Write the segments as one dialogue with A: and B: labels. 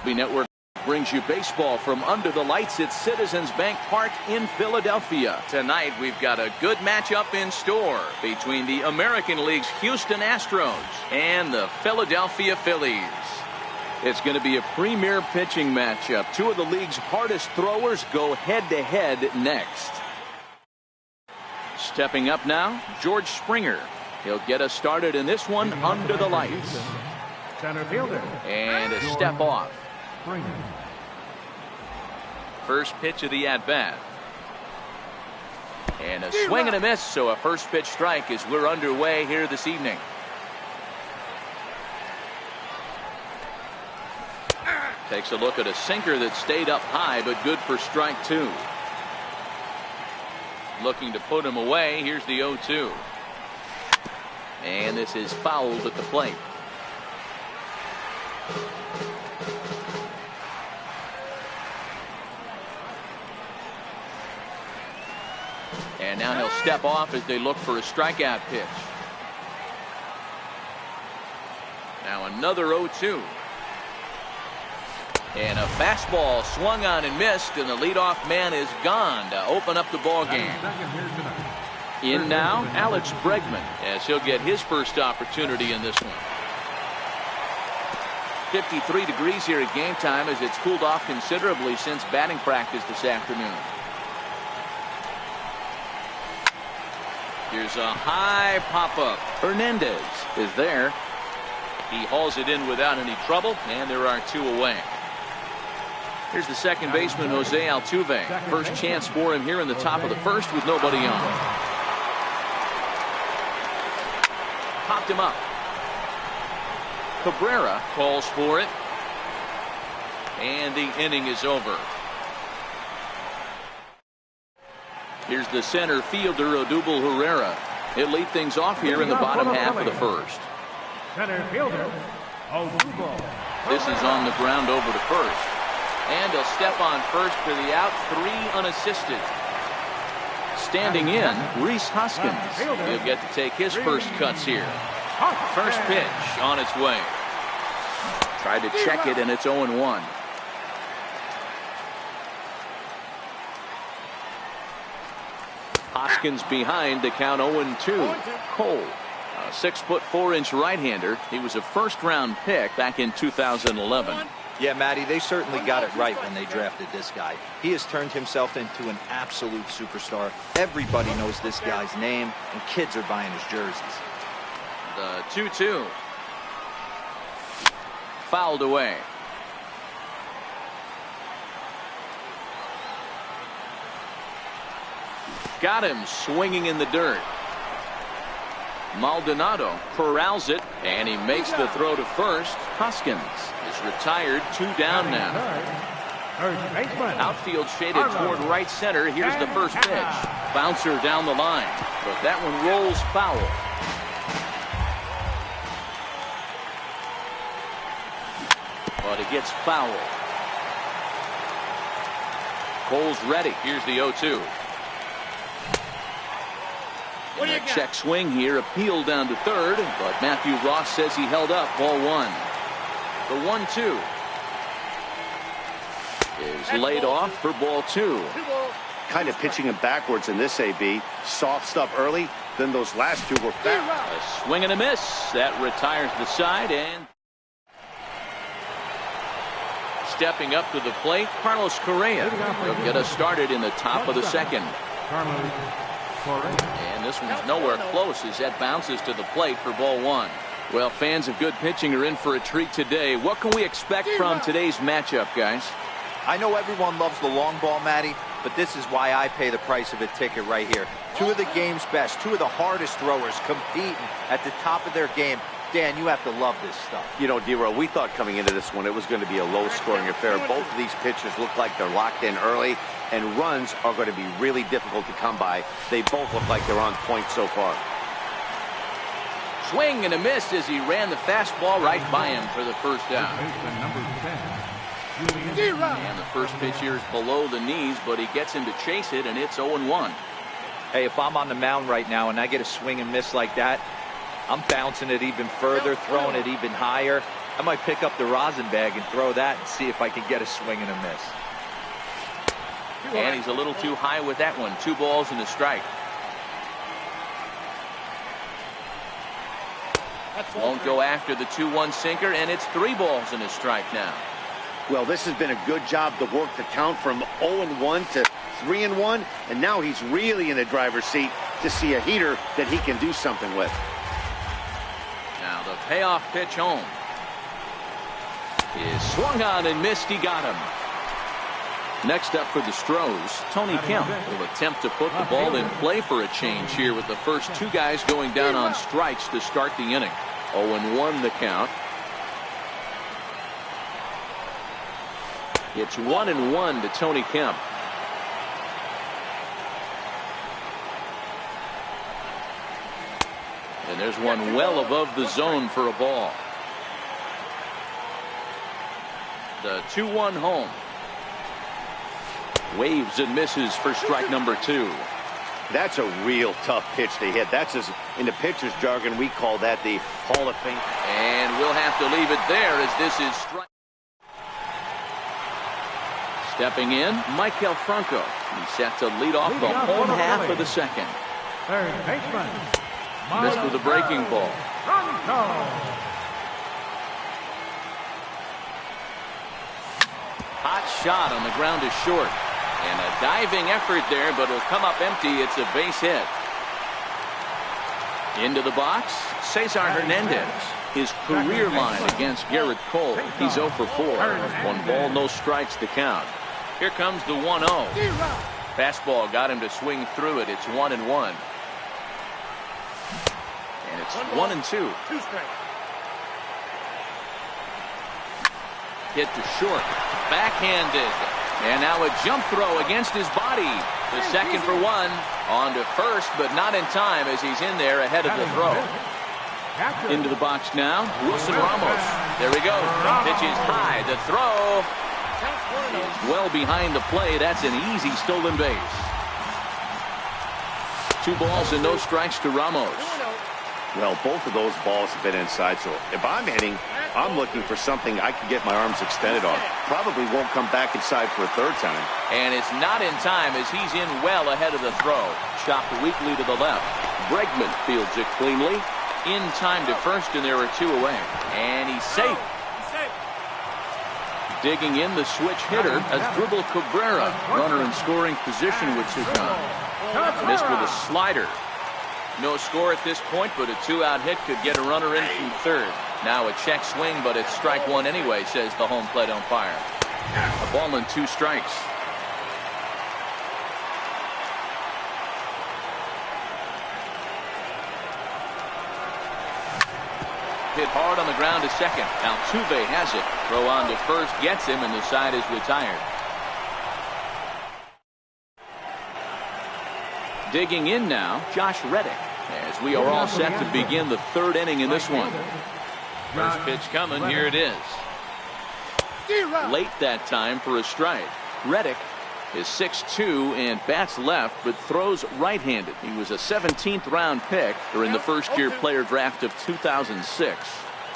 A: Network brings you baseball from under the lights at Citizens Bank Park in Philadelphia. Tonight we've got a good matchup in store between the American League's Houston Astros and the Philadelphia Phillies. It's going to be a premier pitching matchup. Two of the league's hardest throwers go head-to-head next. Stepping up now, George Springer. He'll get us started in this one under the lights.
B: Center fielder.
A: And a step off. First pitch of the at-bat. And a swing and a miss, so a first pitch strike as we're underway here this evening. Takes a look at a sinker that stayed up high, but good for strike two. Looking to put him away. Here's the 0-2. And this is fouled at the plate. And now he'll step off as they look for a strikeout pitch. Now another 0-2. And a fastball swung on and missed, and the leadoff man is gone to open up the ball game. In now, Alex Bregman, as he'll get his first opportunity in this one. 53 degrees here at game time as it's cooled off considerably since batting practice this afternoon. Here's a high pop-up. Hernandez is there. He hauls it in without any trouble, and there are two away. Here's the second baseman, Jose Altuve. First chance for him here in the top of the first with nobody on. Popped him up. Cabrera calls for it. And the inning is over. Here's the center fielder, Odubel Herrera. He'll lead things off here in the bottom half of the first.
B: Center fielder, Odubel.
A: This is on the ground over to first. And he'll step on first for the out, 3 unassisted. Standing in, Rhys Hoskins. He'll get to take his first cuts here. First pitch on its way. Tried to check it, and it's 0-1. Hoskins behind to count 0-2. Cole, a 6'4" right-hander. He was a first-round pick back in 2011.
C: Yeah, Matty, they certainly got it right when they drafted this guy. He has turned himself into an absolute superstar. Everybody knows this guy's name, and kids are buying his jerseys.
A: The 2-2. Fouled away. Got him swinging in the dirt. Maldonado corrals it, and he makes the throw to first. Hoskins is retired, 2 down now. Outfield shaded toward right center. Here's the first pitch. Bouncer down the line, but that one rolls foul. But it gets foul. Cole's ready. Here's the 0-2. A check swing here, appeal down to third, but Matthew Ross says he held up. Ball 1. The 1-2 is laid off for ball 2.
D: Kind of pitching him backwards in this AB. Soft stuff early, then those last two were fast.
A: A swing and a miss. That retires the side, and stepping up to the plate, Carlos Correa. He'll get us started in the top of the second. And this one's nowhere close as that bounces to the plate for ball 1. Well, fans of good pitching are in for a treat today. What can we expect from today's matchup, guys?
C: I know everyone loves the long ball, Matty, but this is why I pay the price of a ticket right here. Two of the game's best, two of the hardest throwers competing at the top of their game. Dan, you have to love this stuff.
D: You know, D-Row, we thought coming into this one it was going to be a low-scoring affair. Both of these pitchers look like they're locked in early, and runs are going to be really difficult to come by. They both look like they're on point so far.
A: Swing and a miss as he ran the fastball right by him for the first down. And the first pitch here is below the knees, but he gets him to chase it, and it's 0-1.
C: Hey, if I'm on the mound right now and I get a swing and miss like that, I'm bouncing it even further, throwing it even higher. I might pick up the rosin bag and throw that and see if I can get a swing and a miss.
A: And he's a little too high with that one. 2 balls and a strike. Won't go after the 2-1 sinker, and it's 3 balls and a strike now.
D: Well, this has been a good job to work the count from 0-1 to 3-1, and now he's really in the driver's seat to see a heater that he can do something with.
A: Now the payoff pitch home is swung on and missed. He got him. Next up for the Stros, Tony Kemp will attempt to put the ball in play for a change here with the first 2 guys going down on strikes to start the inning. 0-1 the count. It's 1-1 to Tony Kemp. And there's one well above the zone for a ball. The 2-1 home. Waves and misses for strike number 2.
D: That's a real tough pitch to hit. That's, as in the pitcher's jargon, we call that the Hall of Fame.
A: And we'll have to leave it there as this is strike. Stepping in, Michael Franco. He's set to lead off the home half of the second.
B: Third baseman.
A: Missed with a breaking ball.
B: Franco.
A: Hot shot on the ground is short. And a diving effort there, but it'll come up empty. It's a base hit. Into the box, Cesar Hernandez. His career line against Garrett Cole. He's 0 for 4. 1 ball, no strikes to count. Here comes the 1-0. Fastball got him to swing through it. It's 1-1. And it's 1-2. Hit to short. Backhanded. And now a jump throw against his body. The second for 1. On to first, but not in time as he's in there ahead of the throw. Into the box now, Wilson Ramos. There he goes. Pitch is high. The throw is well behind the play. That's an easy stolen base. 2 balls and no strikes to Ramos.
D: Well, both of those balls have been inside, so if I'm hitting, I'm looking for something I can get my arms extended on. Probably won't come back inside for a 3rd time.
A: And it's not in time as he's in well ahead of the throw. Chopped weakly to the left. Bregman fields it cleanly. In time to first, and there are 2 away. And he's safe. Digging in the switch hitter as Dribble Cabrera. Runner in scoring position with Sukan. Missed with a slider. No score at this point, but a 2-out hit could get a runner in from 3rd. Now a check swing, but it's strike 1 anyway, says the home plate umpire. A ball and 2 strikes. Hit hard on the ground to second. Altuve has it. Throw on to first, gets him, and the side is retired. Digging in now, Josh Reddick, as we are all set to begin the 3rd inning in this one. First pitch coming, here it is. Late that time for a strike. Reddick is 6'2" and bats left, but throws right-handed. He was a 17th round pick during the first-year player draft of 2006.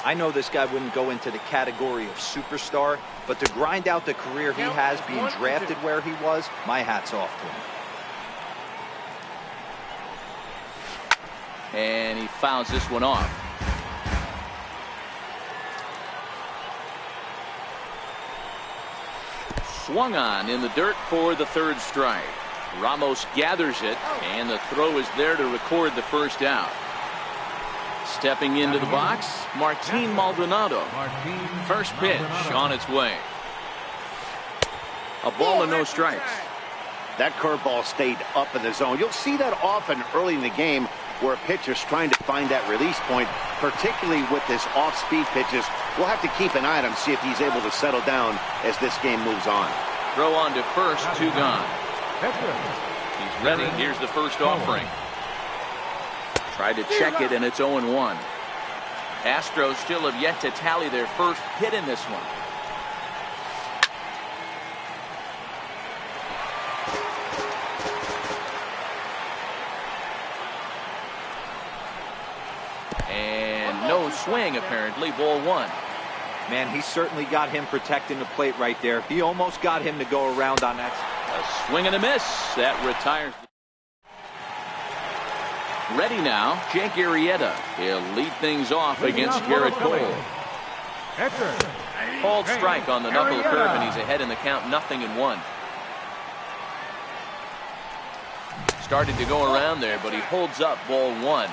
C: I know this guy wouldn't go into the category of superstar, but to grind out the career he has being drafted where he was, my hat's off to him.
A: And he fouls this one off. Swung on in the dirt for the 3rd strike. Ramos gathers it, and the throw is there to record the first out. Stepping into the box, Martin Maldonado. First pitch on its way. A ball and no strikes.
D: That curveball stayed up in the zone. You'll see that often early in the game where a pitcher's trying to find that release point, particularly with this off-speed pitches. We'll have to keep an eye on him, see if he's able to settle down as this game moves on.
A: Throw on to first, 2 gone. He's ready. Here's the first offering. Tried to check it, and it's 0-1. Astros still have yet to tally their first hit in this one. swing, apparently, ball one.
C: Man, he certainly got him protecting the plate right there. He almost got him to go around on that.
A: A swing and a miss. That retires. Ready now, Jake Arrieta. He'll lead things off against Garrett Cole. Called strike on the knuckle curve, and he's ahead in the count, 0-1. Started to go around there, but he holds up ball one.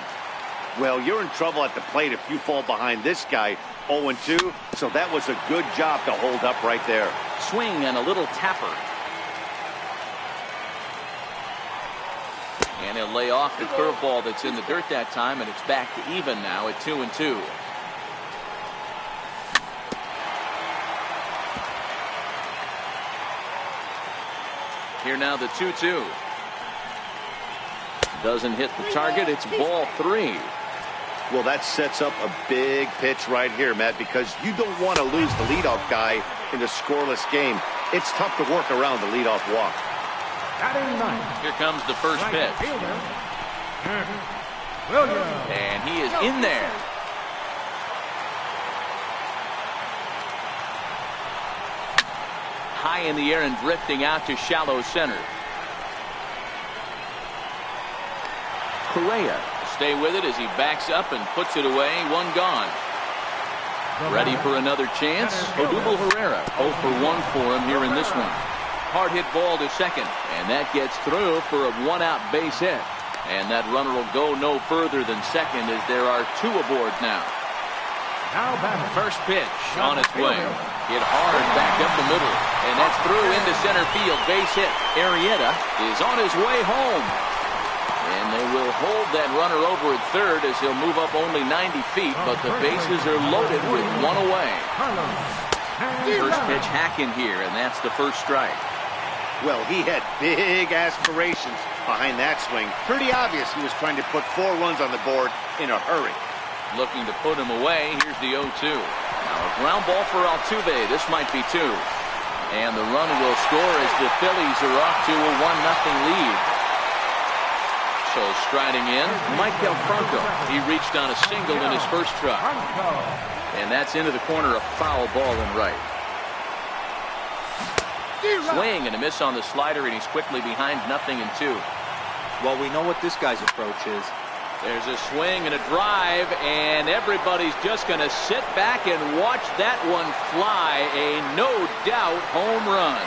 D: Well, you're in trouble at the plate if you fall behind this guy 0-2, so that was a good job to hold up right there.
A: Swing and a little tapper. And he'll lay off the curveball that's in the dirt that time, and it's back to even now at 2-2. Here now the 2-2. Doesn't hit the target. It's ball three.
D: Well, that sets up a big pitch right here, Matt, because you don't want to lose the leadoff guy in a scoreless game. It's tough to work around the leadoff walk.
A: Here comes the first pitch. And he is in there. High in the air and drifting out to shallow center. Correa will stay with it as he backs up and puts it away. One gone. Ready for another chance. Odubel Herrera 0 for 1 for him here in this one. Hard hit ball to second, and that gets through for a one-out base hit. And that runner will go no further than second as there are two aboard now. First pitch on its way. Hit hard back up the middle, and that's through into center field. Base hit. Arrieta is on his way home. And they will hold that runner over at third as he'll move up only 90 feet, but the bases are loaded with one away. First pitch hack in here, and that's the first strike.
D: Well, he had big aspirations behind that swing. Pretty obvious he was trying to put 4 runs on the board in a hurry.
A: Looking to put him away. Here's the 0-2. Now a ground ball for Altuve. This might be 2. And the run will score as the Phillies are off to a 1-0 lead. So striding in, Maikel Franco. He reached on a single in his first try. And that's into the corner, a foul ball and right. Swing and a miss on the slider, and he's quickly behind 0-2.
C: Well, we know what this guy's approach is.
A: There's a swing and a drive, and everybody's just going to sit back and watch that one fly. A no-doubt home run.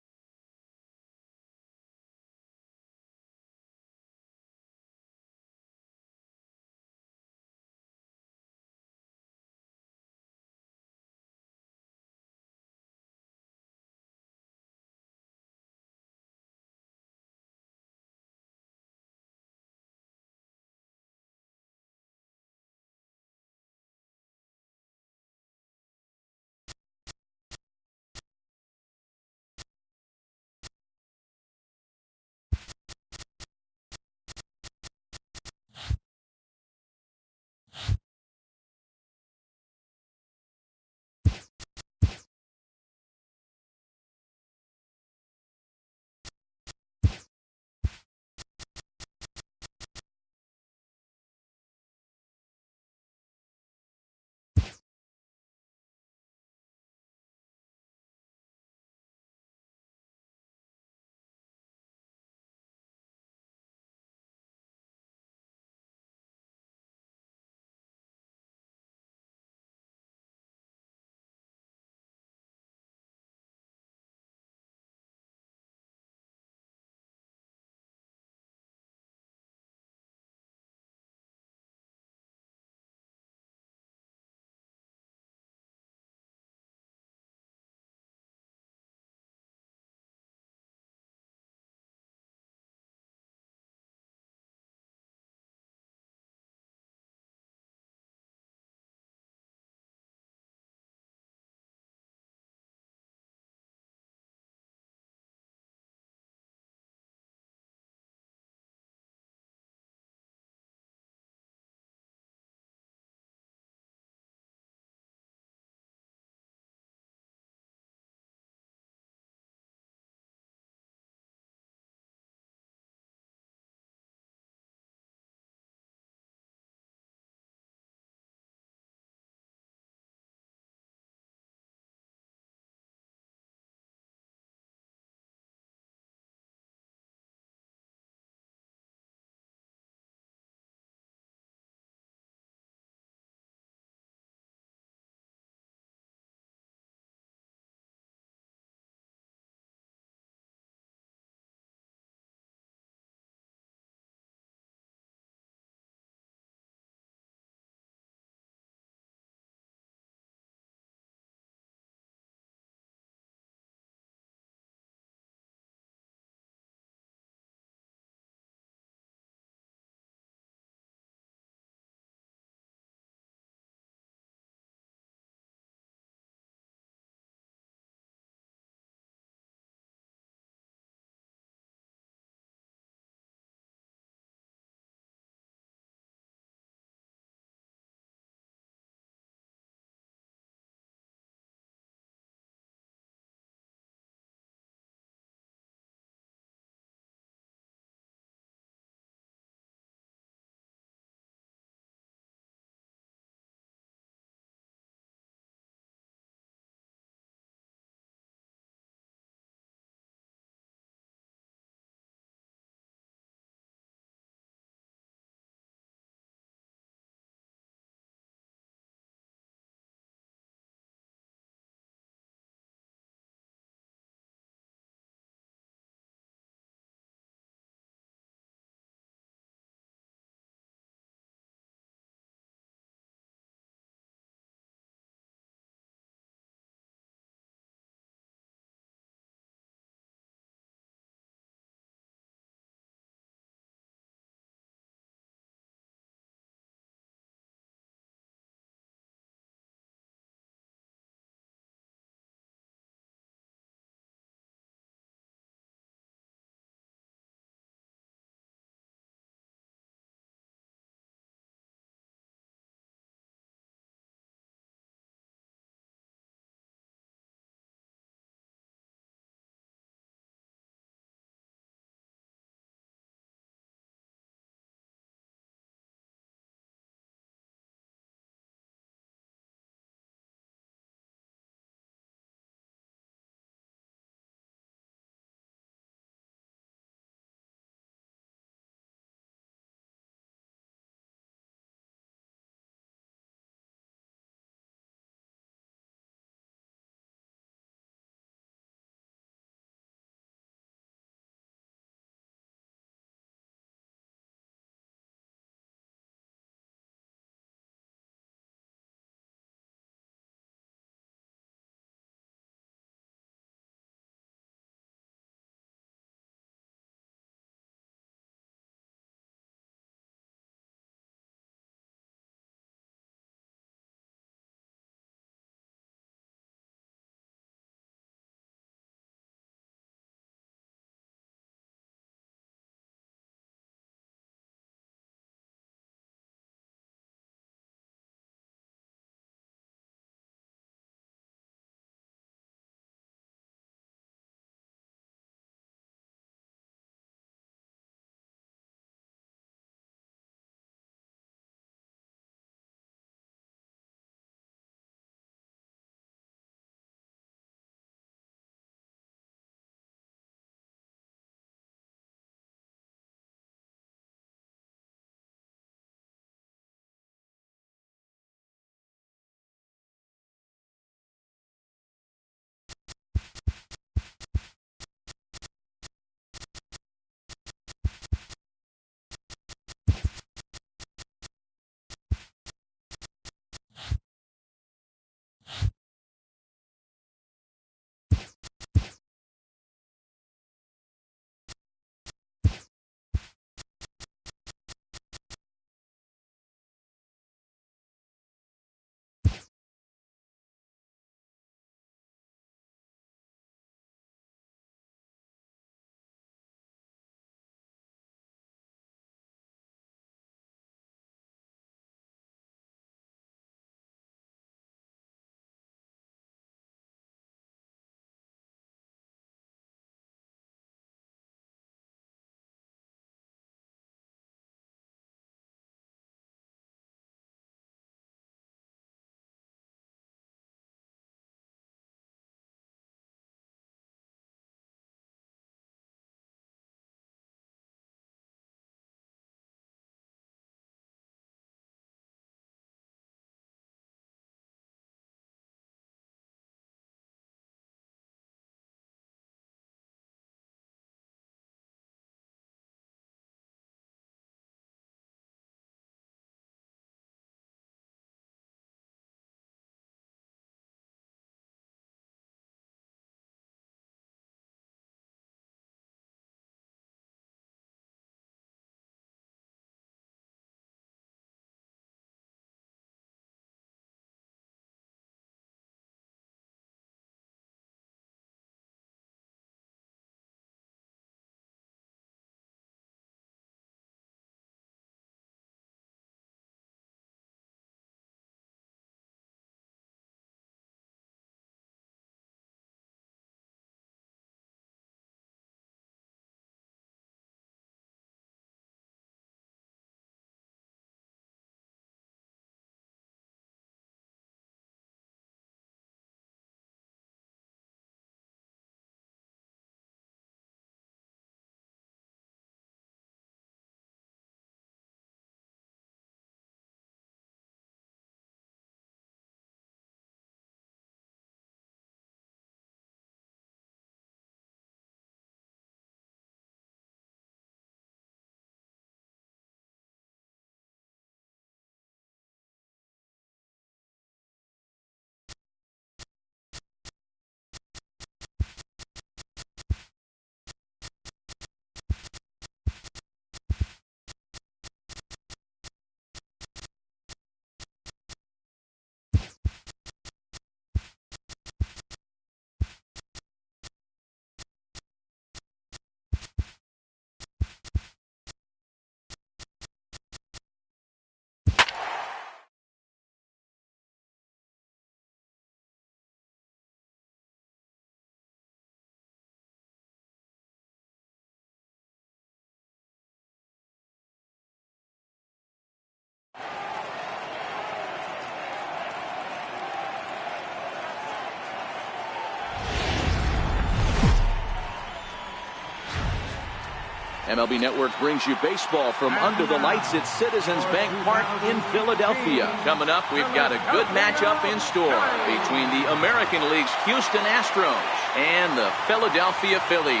A: MLB Network brings you baseball from under the lights at Citizens Bank Park in Philadelphia. Coming up, we've got a good matchup in store between the American League's Houston Astros and the Philadelphia Phillies.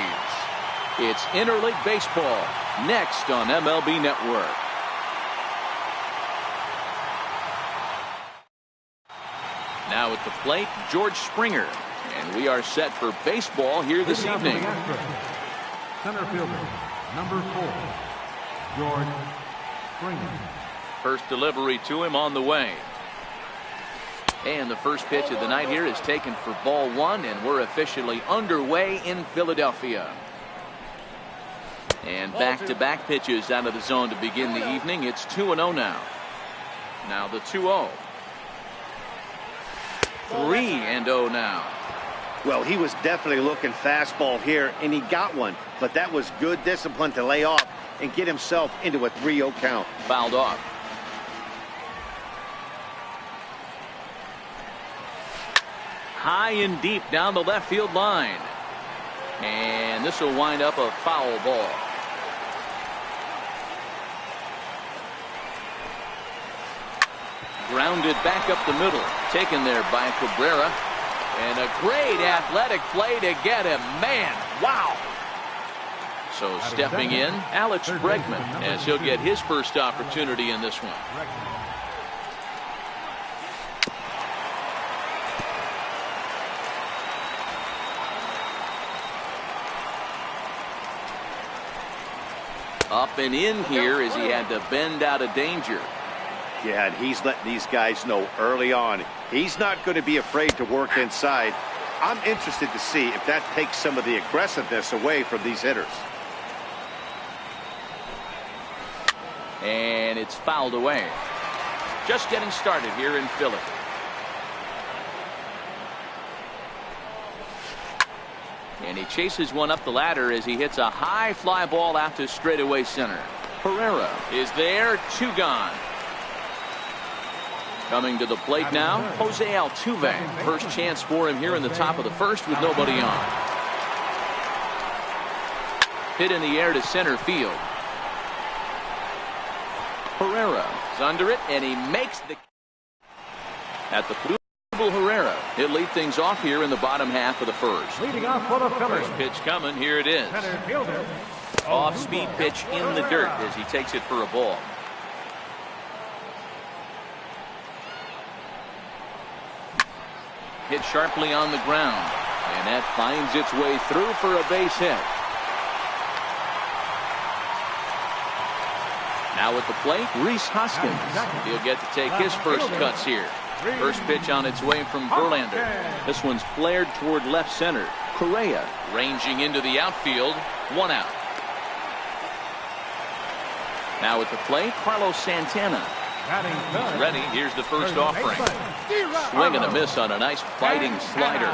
A: It's interleague baseball next on MLB Network. Now at the plate, George Springer. And we are set for baseball here this evening.
B: Center fielder, number 4, George Springer.
A: First delivery to him on the way. And the first pitch of the night here is taken for ball 1, and we're officially underway in Philadelphia. And back-to-back pitches out of the zone to begin the evening. It's 2-0 now. Now the 2-0. 3-0 now.
D: Well, he was definitely looking fastball here, and he got one. But that was good discipline to lay off and get himself into a 3-0 count.
A: Fouled off. High and deep down the left field line. And this will wind up a foul ball. Grounded back up the middle. Taken there by Cabrera. And a great athletic play to get him. Man, wow. So stepping in, Alex Bregman, as he'll get his first opportunity in this one. Up and in here as he had to bend out of danger.
D: Yeah, and he's letting these guys know early on he's not going to be afraid to work inside. I'm interested to see if that takes some of the aggressiveness away from these hitters.
A: And it's fouled away. Just getting started here in Philly. And he chases one up the ladder as he hits a high fly ball out to straightaway center. Herrera is there, 2 gone. Coming to the plate now, Jose Altuve. First chance for him here in the top of the first with nobody on. Hit in the air to center field. Herrera is under it, and he makes the... At the blue, Herrera. He'll lead things off here in the bottom half of the first.
B: Leading off for the Phillies.
A: First pitch coming, here it is.
B: Center fielder.
A: Off-speed pitch in the dirt as he takes it for a ball. Hit sharply on the ground, and that finds its way through for a base hit. Now at the plate, Rhys Hoskins. He'll get to take his first cuts here. First pitch on its way from Verlander. This one's flared toward left center. Correa ranging into the outfield. 1 out. Now at the plate, Carlos Santana. He's ready. Here's the first offering. Swing and a miss on a nice biting slider.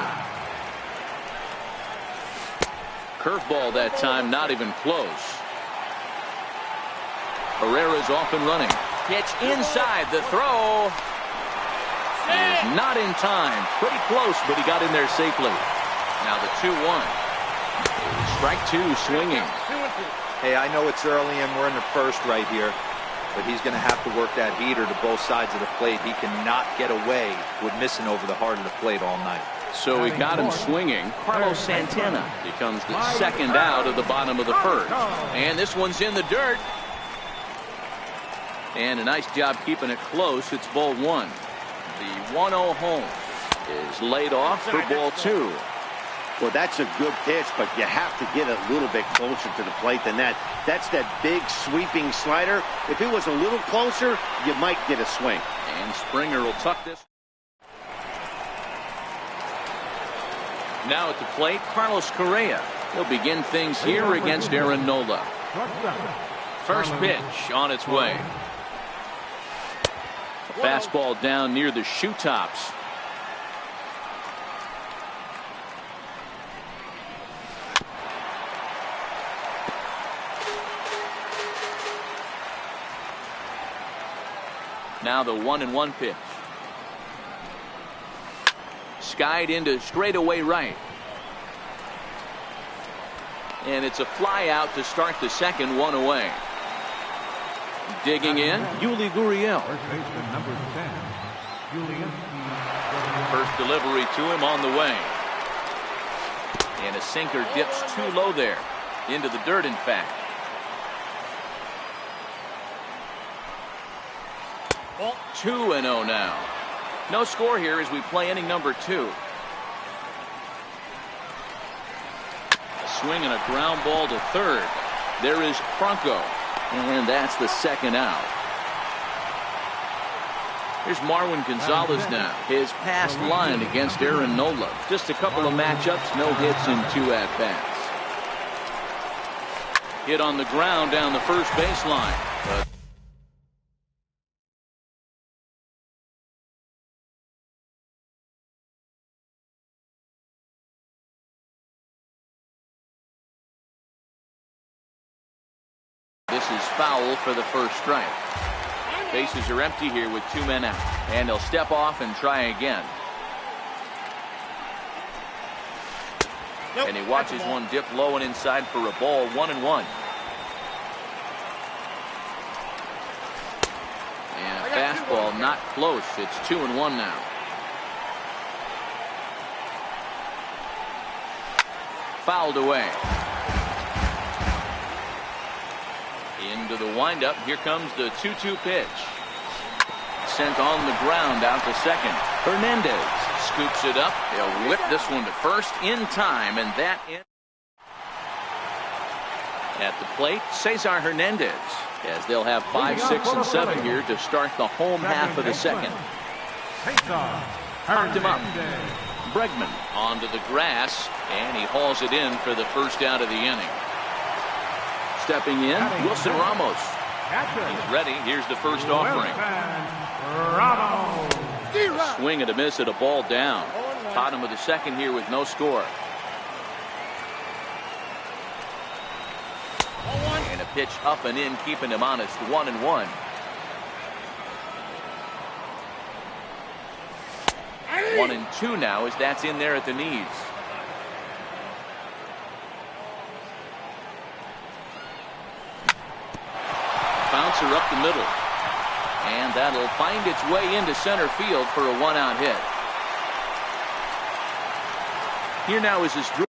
A: Curveball that time, not even close. Herrera's off and running. Pitch inside. The throw is not in time. Pretty close, but he got in there safely. Now the 2-1. Strike 2 swinging.
C: Hey, I know it's early and we're in the first right here, but he's going to have to work that heater to both sides of the plate. He cannot get away with missing over the heart of the plate all night.
A: So he got him swinging. Carlos Santana becomes the second out of the bottom of the first. And this one's in the dirt. And a nice job keeping it close. It's ball 1. The 1-0 home is laid off for ball 2.
D: Well, that's a good pitch, but you have to get a little bit closer to the plate than that. That's that big sweeping slider. If it was a little closer, you might get a swing.
A: And Springer will tuck this. Now at the plate, Carlos Correa. He'll begin things here against Aaron Nola. First pitch on its way. A fastball down near the shoe tops. Now the 1-1 pitch. Skied into straightaway right. And it's a fly out to start the second, one away. Digging in, Yuli Gurriel.
B: First baseman number 10, Julian.
A: First delivery to him on the way. And a sinker dips too low there. Into the dirt, in fact. 2-0 now. No score here as we play inning number 2. A swing and a ground ball to third. There is Franco. And that's the second out. Here's Marwin Gonzalez now. His past line against Aaron Nola. Just a couple of matchups, no hits in 2 at-bats. Hit on the ground down the first baseline. But this is foul for the first strike. Bases are empty here with 2 men out. And he'll step off and try again. And he watches one dip low and inside for a ball. 1-1. And a fastball not close. It's 2-1 now. Fouled away. Into the windup. Here comes the 2-2 pitch. Sent on the ground out to second. Hernandez scoops it up. They'll whip this one to first in time, and that in. At the plate, Cesar Hernandez, as they'll have 5, 6, and 7 here to start the home half of the second. Popped him up. Bregman onto the grass, and he hauls it in for the first out of the inning. Stepping in, Wilson Ramos. He's ready. Here's the first offering. A swing and a miss at a ball down. Bottom of the second here with no score. And a pitch up and in, keeping him honest. 1-1. One and two now as that's in there at the knees. Bouncer up the middle. And that'll find its way into center field for a 1-out hit. Here now is his drill.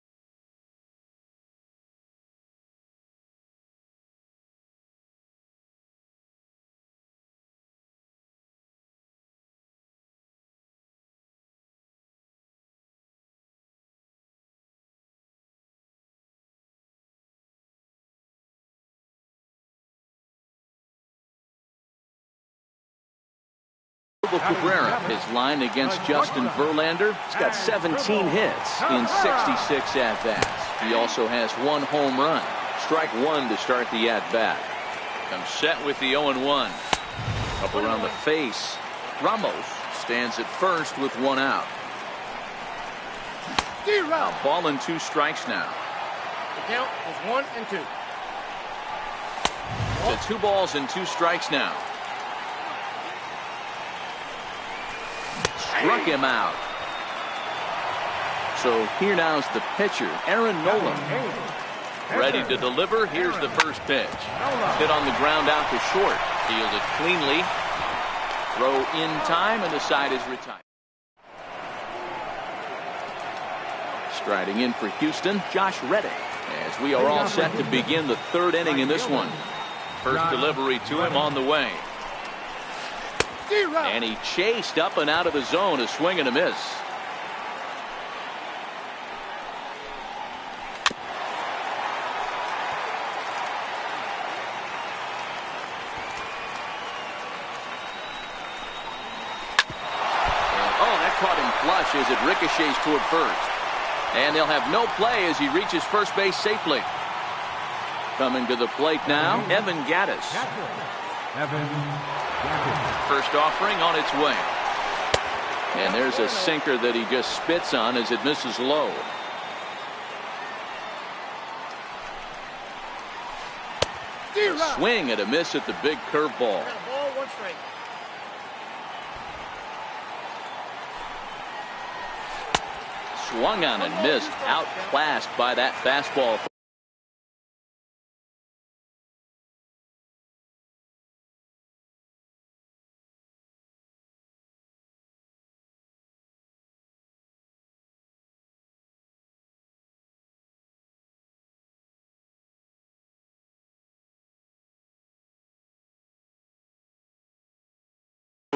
A: Cabrera, his line against Justin Verlander. He's got 17 hits in 66 at-bats. He also has 1 home run. Strike 1 to start the at-bat. Comes set with the 0-1. Up around the face. Ramos stands at first with 1 out. Now ball and 2 strikes now.
E: The count is 1 and 2.
A: So 2 balls and 2 strikes now. Struck him out. So here now is the pitcher, Aaron Nola. Ready to deliver. Here's the first pitch. Hit on the ground out to short. Fielded cleanly. Throw in time, and the side is retired. Striding in for Houston, Josh Reddick, as we are all set to begin the 3rd inning in this one. First delivery to him on the way. And he chased up and out of the zone. A swing and a miss. That caught him flush as it ricochets toward first. And they'll have no play as he reaches first base safely. Coming to the plate now, Evan Gattis. First offering on its way. And there's a sinker that he just spits on as it misses low. A swing and a miss at the big curveball. Swung on and missed, outclassed by that fastball.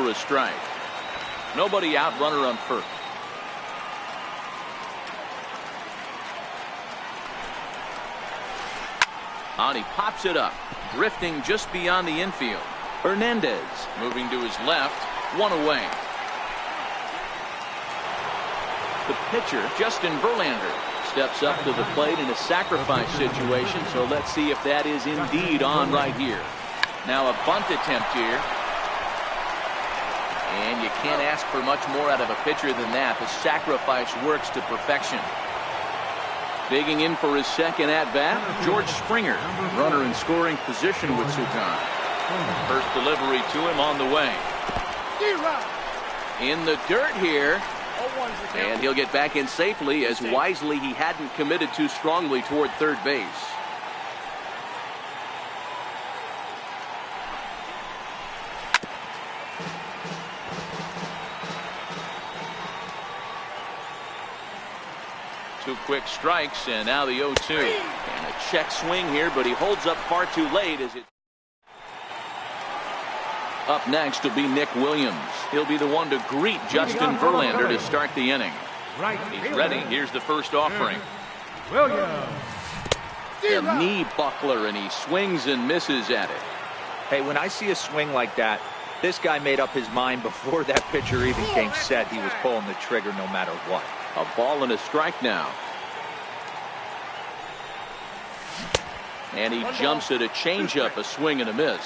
A: for a strike. Nobody out, runner on first. And he pops it up, drifting just beyond the infield. Hernandez moving to his left, one away. The pitcher, Justin Verlander, steps up to the plate in a sacrifice situation, so let's see if that is indeed on right here. Now a bunt attempt here. And you can't ask for much more out of a pitcher than that. The sacrifice works to perfection. Digging in for his second at-bat, George Springer. Runner in scoring position with Sukan. First delivery to him on the way. In the dirt here. And he'll get back in safely, as wisely he hadn't committed too strongly toward third base. Two quick strikes, and now the 0-2. And a check swing here, but he holds up far too late as it. Up next will be Nick Williams. He'll be the one to greet Justin Verlander to start the inning. He's ready. Here's the first offering.
B: Williams.
A: A knee buckler, and he swings and misses at it.
C: Hey, when I see a swing like that, this guy made up his mind before that pitcher even came set. He was pulling the trigger no matter what.
A: A ball and a strike now. And he jumps at a changeup, a swing and a miss.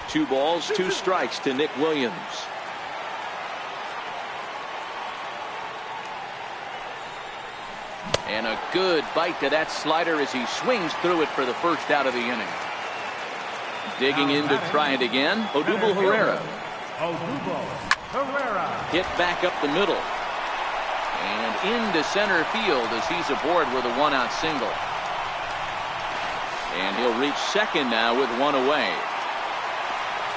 A: Two balls, two strikes to Nick Williams. And a good bite to that slider as he swings through it for the first out of the inning. Digging in to try it again, Odubel Herrera. Hit back up the middle. And into center field as he's aboard with a one-out single. And he'll reach second now with one away.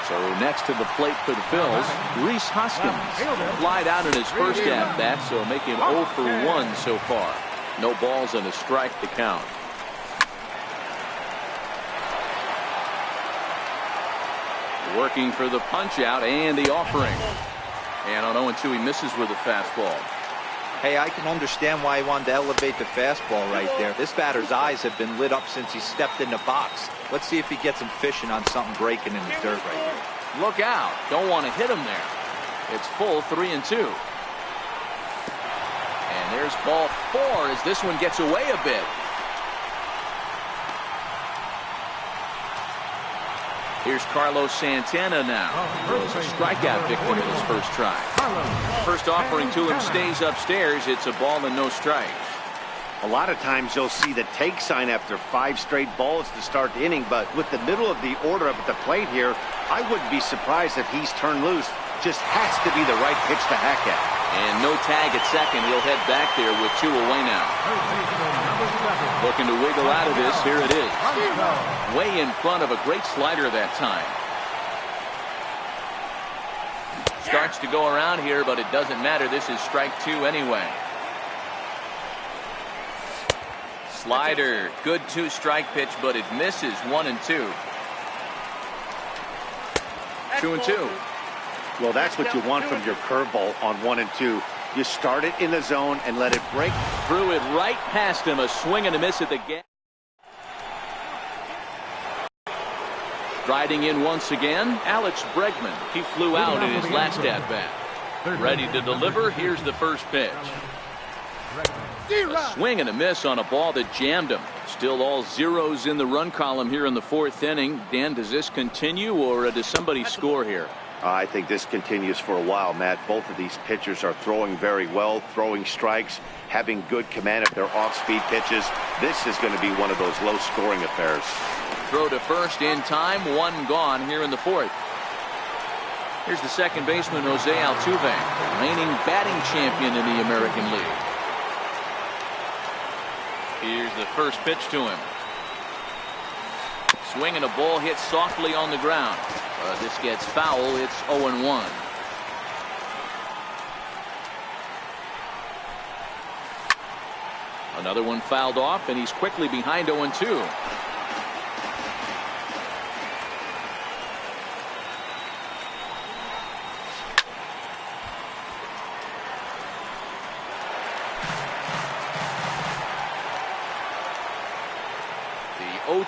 A: So next to the plate for the Phils, Rhys Hoskins. Flied out in his first at-bat, so make him 0 for 1 so far. No balls and a strike to count. Working for the punch-out and the offering. And on 0-2, he misses with a fastball.
C: Hey, I can understand why he wanted to elevate the fastball right there. This batter's eyes have been lit up since he stepped in the box. Let's see if he gets him fishing on something breaking in the dirt right here.
A: Look out. Don't want to hit him there. It's full 3-2. And there's ball 4 as this one gets away a bit. Here's Carlos Santana now. He's a strikeout victim in his first try. First offering to him stays upstairs. It's a ball and no strikes.
D: A lot of times you'll see the take sign after 5 straight balls to start the inning, but with the middle of the order up at the plate here, I wouldn't be surprised if he's turned loose. Just has to be the right pitch to hack at.
A: And no tag at second. He'll head back there with 2 away now. Looking to wiggle out of this. Here it is. Way in front of a great slider that time. Starts to go around here, but it doesn't matter. This is strike 2 anyway. Slider, good 2-strike pitch, but it misses. 1-2. 2-2.
D: Well, that's what you want from your curveball on 1-2. You start it in the zone and let it break.
A: Threw it right past him. A swing and a miss at the gap. Riding in once again, Alex Bregman. He flew out in his last at-bat. Ready to deliver. Here's the first pitch. A swing and a miss on a ball that jammed him. Still all zeros in the run column here in the 4th inning. Dan, does this continue, or does somebody score here?
D: I think this continues for a while, Matt. Both of these pitchers are throwing very well, throwing strikes, having good command of their off-speed pitches. This is going to be one of those low-scoring affairs.
A: Throw to first in time, 1 gone here in the 4th. Here's the second baseman, Jose Altuve, reigning batting champion in the American League. Here's the first pitch to him. Swing and a ball hit softly on the ground. This gets foul. It's 0-1. Another one fouled off, and he's quickly behind 0-2.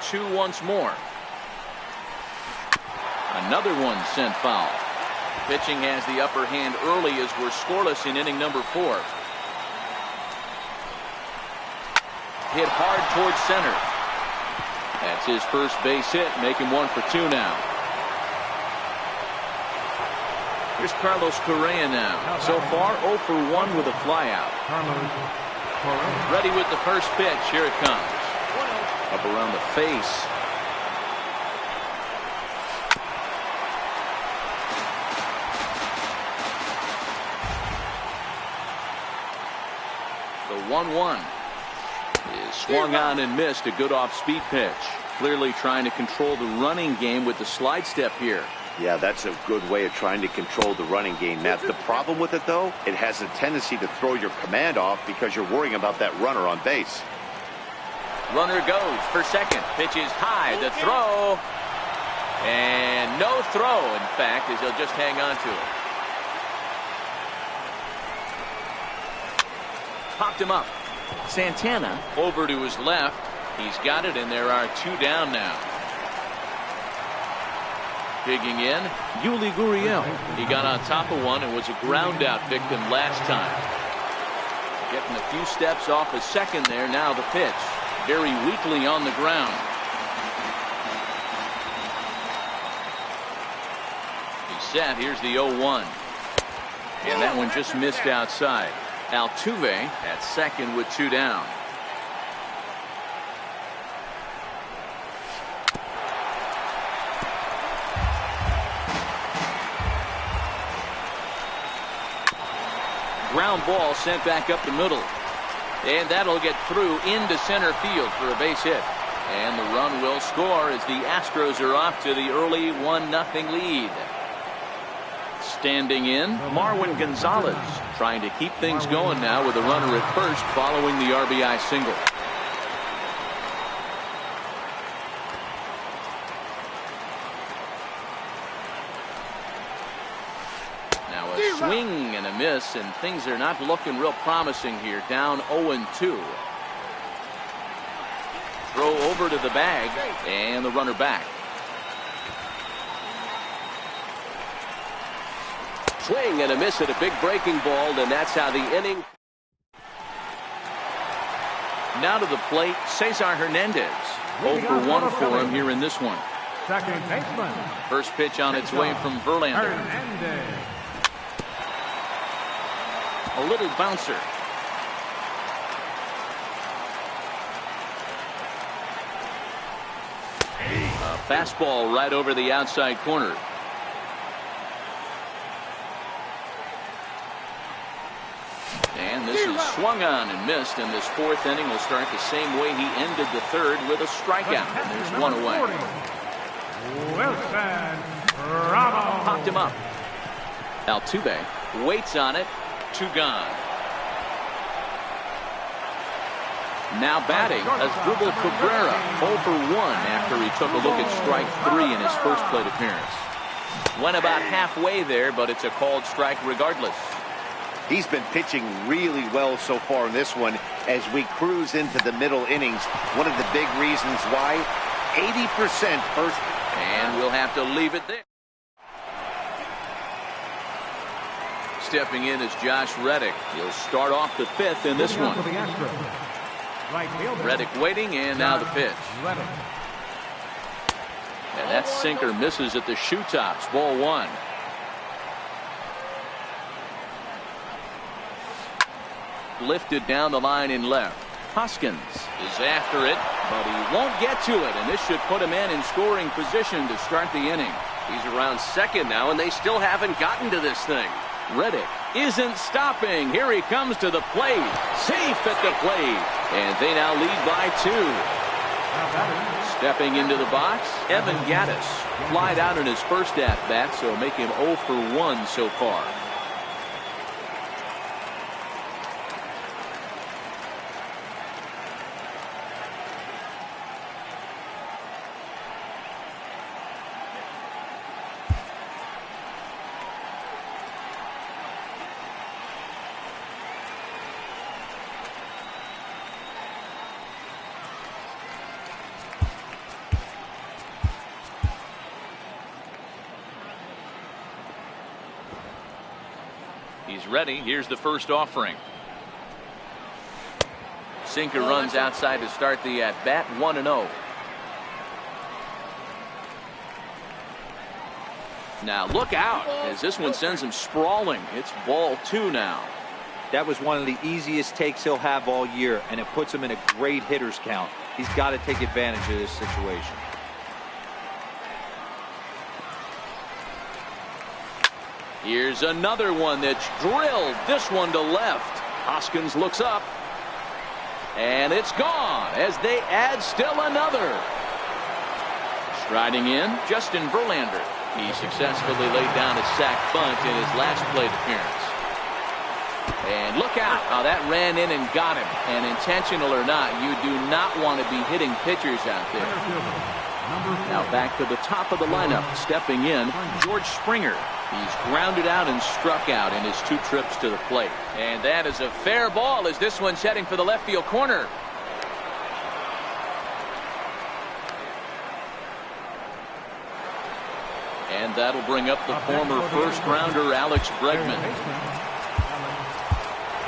A: 0-2 once more. Another one sent foul. Pitching has the upper hand early as we're scoreless in inning number 4. Hit hard towards center. That's his first base hit, making 1 for 2 now. Here's Carlos Correa now. So far 0 for 1 with a flyout. Ready with the first pitch. Here it comes. Up around the face. The 1-1 is swung on and missed. A good off-speed pitch. Clearly trying to control the running game with the slide step here.
D: Yeah, that's a good way of trying to control the running game, Matt. The problem with it, though, it has a tendency to throw your command off because you're worrying about that runner on base.
A: Runner goes for second. Pitch is high. The throw. And no throw, in fact, as he'll just hang on to it. Popped him up. Santana over to his left. He's got it, and there are 2 down now. Digging in, Yuli Gurriel. He got on top of one and was a ground out victim last time. Getting a few steps off a second there. Now the pitch. Very weakly on the ground. He's set. Here's the 0-1. And that one just missed outside. Altuve at second with 2 down. Ground ball sent back up the middle. And that'll get through into center field for a base hit. And the run will score as the Astros are off to the early 1-0 lead. Standing in, Marwin Gonzalez, trying to keep things going now with a runner at first following the RBI single. Now a swing and a miss, and things are not looking real promising here. Down 0-2. Throw over to the bag, and the runner back. Swing and a miss at a big breaking ball, and that's how the inning. Now to the plate, Cesar Hernandez. 0 for 1 for him here in this one.
B: Second baseman.
A: First pitch on its way from Verlander.
B: Hernandez.
A: A little bouncer. A fastball right over the outside corner. And this is swung on and missed, and this 4th inning will start the same way he ended the 3rd with a strikeout. And there's 1 away.
B: Wilson Ramos.
A: Popped him up. Altuve waits on it. 2 gone. Now batting, Asdrubal Cabrera, 0 for 1 after he took a look at strike 3 in his first plate appearance. Went about halfway there, but it's a called strike regardless.
D: He's been pitching really well so far in this one as we cruise into the middle innings. One of the big reasons why 80% first.
A: And we'll have to leave it there. Stepping in is Josh Reddick. He'll start off the 5th in this one. Reddick waiting, and now the pitch. And that sinker misses at the shoe tops. Ball 1. Lifted down the line in left. Hoskins is after it, but he won't get to it, and this should put him in scoring position to start the inning. He's around second now, and they still haven't gotten to this thing. Reddick isn't stopping. Here he comes to the plate. Safe at the plate, and they now lead by 2. Stepping into the box, Evan Gattis flied out in his first at-bat, so make him 0 for 1 so far. He's ready. Here's the first offering. Sinker runs outside to start the at-bat, 1-0. Now look out as this one sends him sprawling. It's ball 2 now.
C: That was one of the easiest takes he'll have all year, and it puts him in a great hitter's count. He's got to take advantage of this situation.
A: Here's another one that's drilled. This one to left. Hoskins looks up. And it's gone as they add still another. Striding in, Justin Verlander. He successfully laid down a sac bunt in his last plate appearance. And look out how that ran in and got him. And intentional or not, you do not want to be hitting pitchers out there. Now back to the top of the lineup. Stepping in, George Springer. He's grounded out and struck out in his 2 trips to the plate. And that is a fair ball as this one's heading for the left field corner. And that'll bring up the former first-rounder Alex Bregman.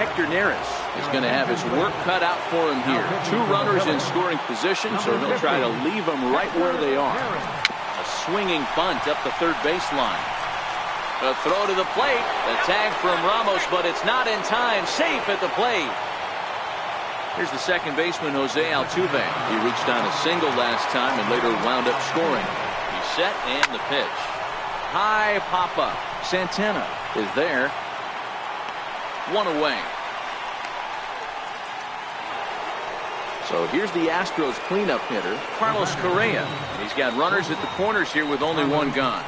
A: Hector Neris is going to have his work cut out for him here. 2 runners in scoring position, so he'll try to leave them right where they are. A swinging bunt up the third baseline. A throw to the plate. The tag from Ramos, but it's not in time. Safe at the plate. Here's the second baseman, Jose Altuve. He reached on a single last time and later wound up scoring. He's set and the pitch. High pop-up. Santana is there. 1 away. So here's the Astros cleanup hitter, Carlos Correa. He's got runners at the corners here with only 1 gone.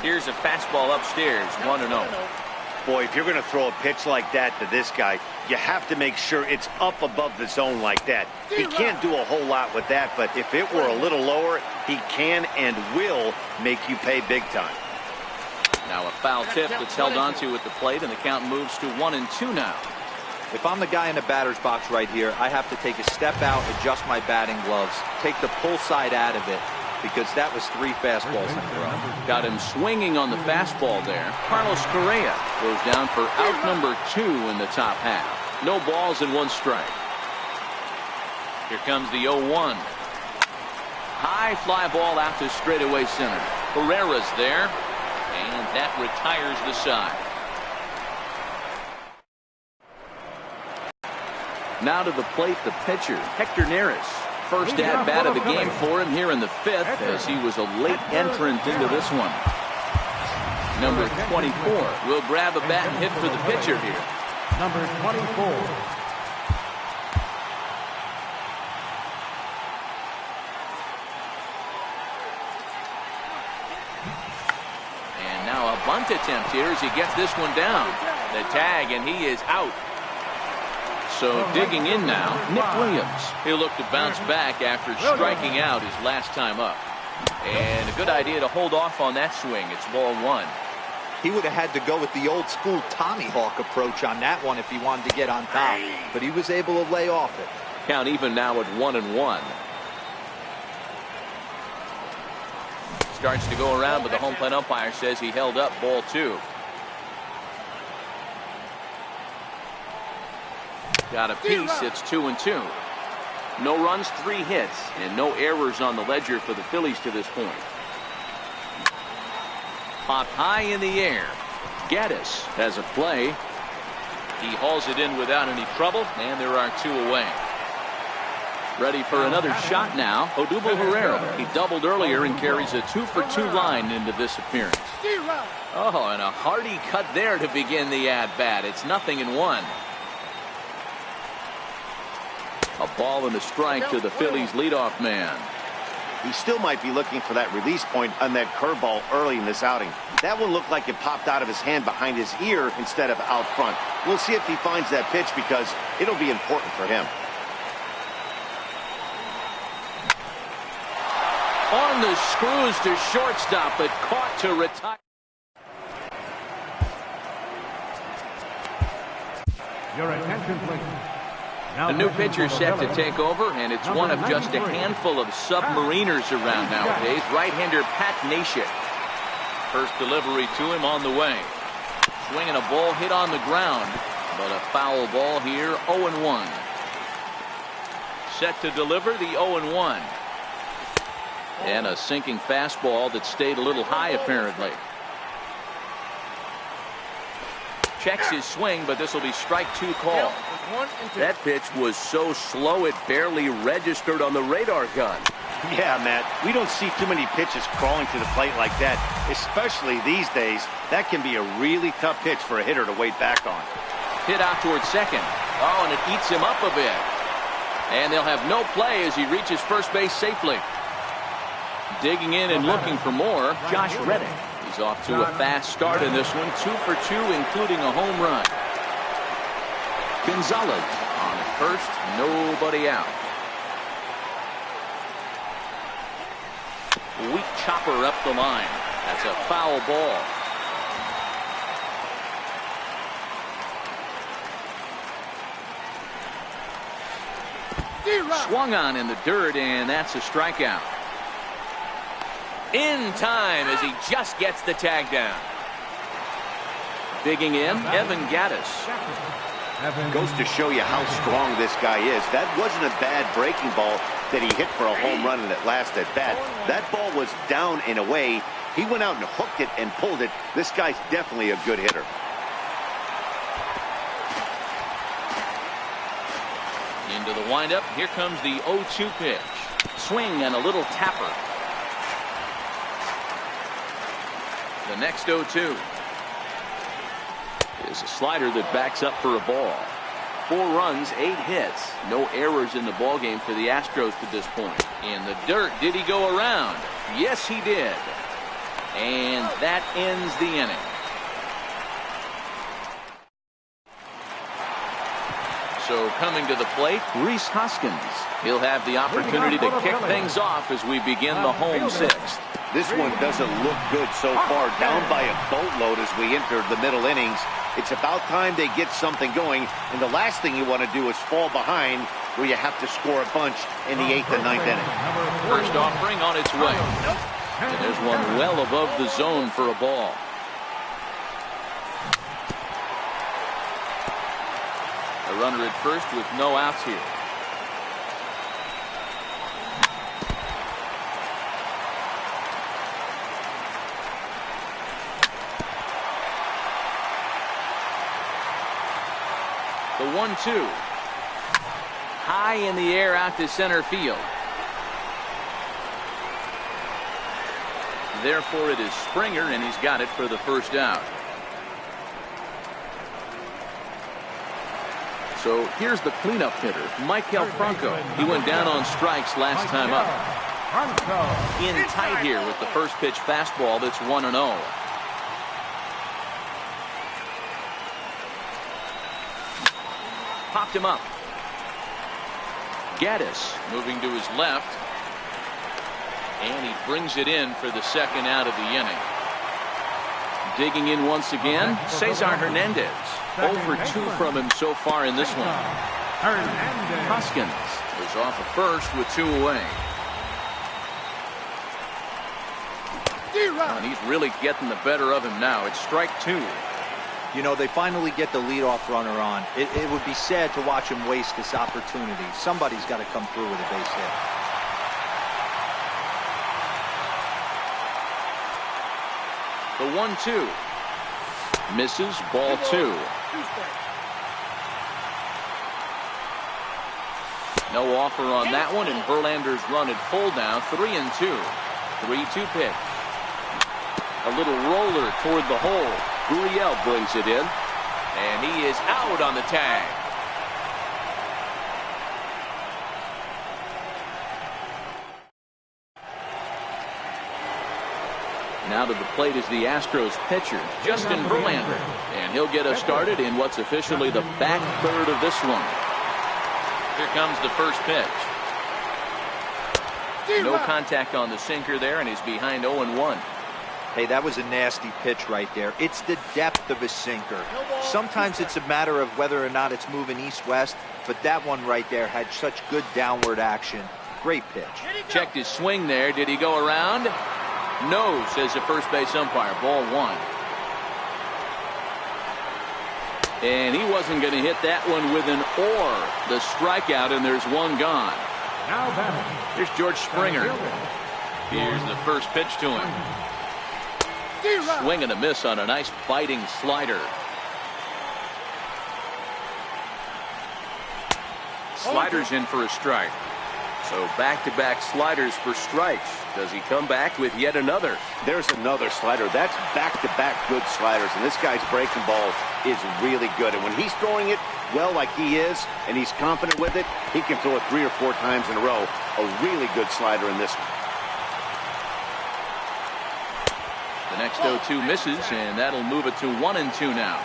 A: Here's a fastball upstairs, 1-0.
D: Boy, if you're going to throw a pitch like that to this guy, you have to make sure it's up above the zone like that. He can't do a whole lot with that, but if it were a little lower, he can and will make you pay big time.
A: Now a foul tip that's held onto at the plate, and the count moves to 1-2 now.
C: If I'm the guy in the batter's box right here, I have to take a step out, adjust my batting gloves, take the pull side out of it, because that was 3 fastballs in a row.
A: Got him swinging on the fastball there. Carlos Correa goes down for out number 2 in the top half. No balls and 1 strike. Here comes the 0-1. High fly ball out to straightaway center. Herrera's there, and that retires the side. Now to the plate, the pitcher, Hector Neris. First at-bat of the game for him here in the 5th, as he was a late entrant into this one. Number 24 will grab a bat and hit for the pitcher here.
B: Number 24.
A: And now a bunt attempt here as he gets this one down. The tag, and he is out. So digging in now, Nick Williams. He'll look to bounce back after striking out his last time up. And a good idea to hold off on that swing. It's ball 1.
C: He would have had to go with the old school Tommy Hawk approach on that one if he wanted to get on top. But he was able to lay off it.
A: Count even now at 1-1. Starts to go around, but the home plate umpire says he held up ball 2. Got a piece. It's 2-2. No runs, 3 hits, and no errors on the ledger for the Phillies to this point. Popped high in the air. Gaddis has a play. He hauls it in without any trouble, and there are 2 away. Ready for another shot now. Odubel Herrera. He doubled earlier and carries a 2-for-2 line into this appearance. Oh, and a hearty cut there to begin the at-bat. It's 0-1. A ball and a strike to the Phillies leadoff man.
D: He still might be looking for that release point on that curveball early in this outing. That one looked like it popped out of his hand behind his ear instead of out front. We'll see if he finds that pitch because it'll be important for him.
A: On the screws to shortstop, but caught to retire.
B: Your attention, please.
A: A new pitcher set to take over, and it's one of just a handful of submariners around nowadays. Right-hander Pat Neshek. First delivery to him on the way. Swinging a ball hit on the ground, but a foul ball here. 0-1. Set to deliver the 0-1. And a sinking fastball that stayed a little high apparently. Checks his swing, but this will be strike 2 call.
F: That pitch was so slow it barely registered on the radar gun.
D: Yeah, Matt, we don't see too many pitches crawling to the plate like that, especially these days. That can be a really tough pitch for a hitter to wait back on.
A: Hit out towards second. Oh, and it eats him up a bit. And they'll have no play as he reaches first base safely. Digging in and looking for more, Josh Reddick. He's off to a fast start in this one. 2 for 2, including a home run. Gonzalez on at first, nobody out. Weak chopper up the line. That's a foul ball. Swung on in the dirt, and that's a strikeout. In time as he just gets the tag down. Digging in, Evan Gattis.
D: Goes to show you how strong this guy is. That wasn't a bad breaking ball that he hit for a home run in that last at bat. That ball was down and away. He went out and hooked it and pulled it. This guy's definitely a good hitter.
A: Into the windup. Here comes the 0-2 pitch. Swing and a little tapper. The next 0-2 is a slider that backs up for a ball. 4 runs, 8 hits. No errors in the ballgame for the Astros to this point. In the dirt, did he go around? Yes, he did. And that ends the inning. So coming to the plate, Rhys Hoskins. He'll have the opportunity to kick things off as we begin the home 6th.
D: This one doesn't look good so far. Down by a boatload as we enter the middle innings. It's about time they get something going. And the last thing you want to do is fall behind where you have to score a bunch in the 8th and 9th inning.
A: First offering on its way. And there's one well above the zone for a ball. A runner at first with no outs here. The 1-2. High in the air out to center field. Therefore, it is Springer, and he's got it for the first out. So here's the cleanup hitter, Maikel Franco. He went down on strikes last time up. In tight here with the first pitch fastball that's 1-0. Popped him up. Gattis moving to his left. And he brings it in for the second out of the inning. Digging in once again, Cesar Hernandez. 0 for 2 from him so far in this one. Hoskins is off at first with 2 away. And he's really getting the better of him now. It's strike 2.
C: You know, they finally get the leadoff runner on. It would be sad to watch him waste this opportunity. Somebody's got to come through with a base hit.
A: The 1-2. Misses, ball 2. No offer on that one, and Verlander's run at full now. 3-2. 3-2 pitch. A little roller toward the hole. Gurriel brings it in, and he is out on the tag. Now to the plate is the Astros pitcher, Justin Verlander, and he'll get us started in what's officially the back third of this one. Here comes the first pitch. No contact on the sinker there, and he's behind 0-1.
C: Hey, that was a nasty pitch right there. It's the depth of a sinker. Sometimes it's a matter of whether or not it's moving east-west, but that one right there had such good downward action. Great pitch.
A: Checked his swing there. Did he go around? No, says the first base umpire. Ball 1. And he wasn't going to hit that one with an or. The strikeout, and there's one gone.
B: Now batting.
A: Here's George Springer. Here's the first pitch to him. Swing and a miss on a nice biting slider. Sliders in for a strike. So back-to-back sliders for strikes. Does he come back with yet another?
D: There's another slider. That's back-to-back good sliders, and this guy's breaking ball is really good. And when he's throwing it well like he is, and he's confident with it, he can throw it 3 or 4 times in a row. A really good slider in this one.
A: The next 0-2 misses, and that'll move it to 1-2 now.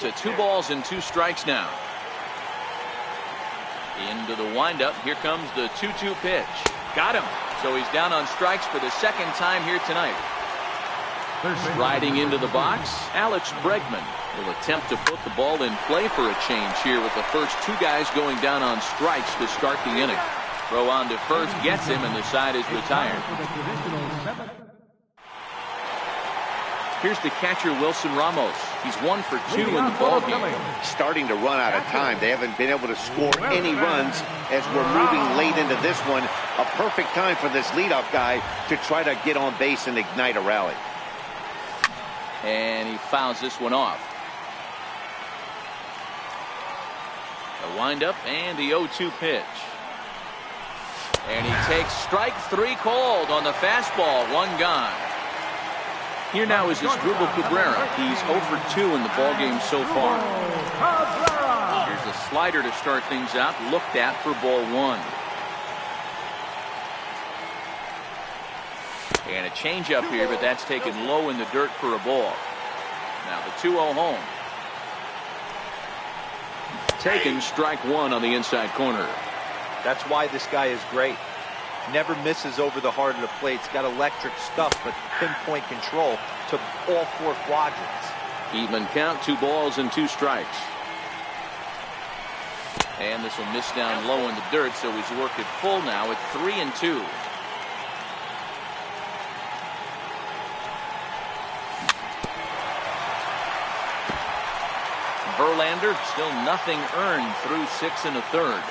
A: To 2 balls and 2 strikes now. Into the windup. Here comes the 2-2 pitch. Got him. So he's down on strikes for the second time here tonight. Riding into the box, Alex Bregman will attempt to put the ball in play for a change here with the first 2 guys going down on strikes to start the inning. Throw on to first gets him, and the side is retired. Here's the catcher, Wilson Ramos. He's 1 for 2 in the ballgame.
D: Starting to run out of time. They haven't been able to score any runs as we're moving late into this one. A perfect time for this leadoff guy to try to get on base and ignite a rally.
A: And he fouls this one off. The windup and the 0-2 pitch. And he takes strike 3 called on the fastball. 1 gone. Here now is Asdrubal Cabrera. He's 0 for 2 in the ballgame so far. Here's a slider to start things out. Looked at for ball 1. And a changeup here, but that's taken low in the dirt for a ball. Now the 2-0 home. Taken strike 1 on the inside corner.
C: That's why this guy is great. Never misses over the heart of the plate. He's got electric stuff, but pinpoint control to all 4 quadrants.
A: Even count, 2 balls and 2 strikes. And this will miss down low in the dirt, so he's worked it full now at 3-2. Verlander still nothing earned through 6 1/3.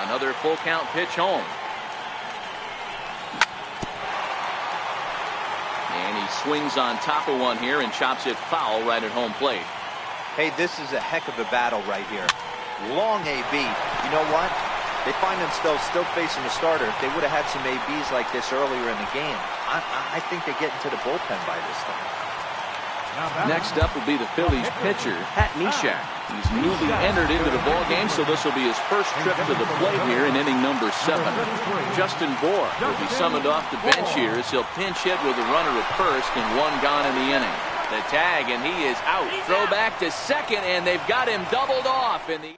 A: Another full count pitch home. And he swings on top of one here and chops it foul right at home plate.
C: Hey, this is a heck of a battle right here. Long AB. You know what? They find themselves still facing the starter. If they would have had some ABs like this earlier in the game, I think they get into the bullpen by this time.
A: Next up will be the Phillies pitcher, Pat Neshek. He's newly entered into the ballgame, so this will be his first trip to the plate here in inning number 7. Justin Bour will be summoned off the bench here as he'll pinch hit with a runner at first and 1 gone in the inning. The tag, and he is out. Throw back to second, and they've got him doubled off in the...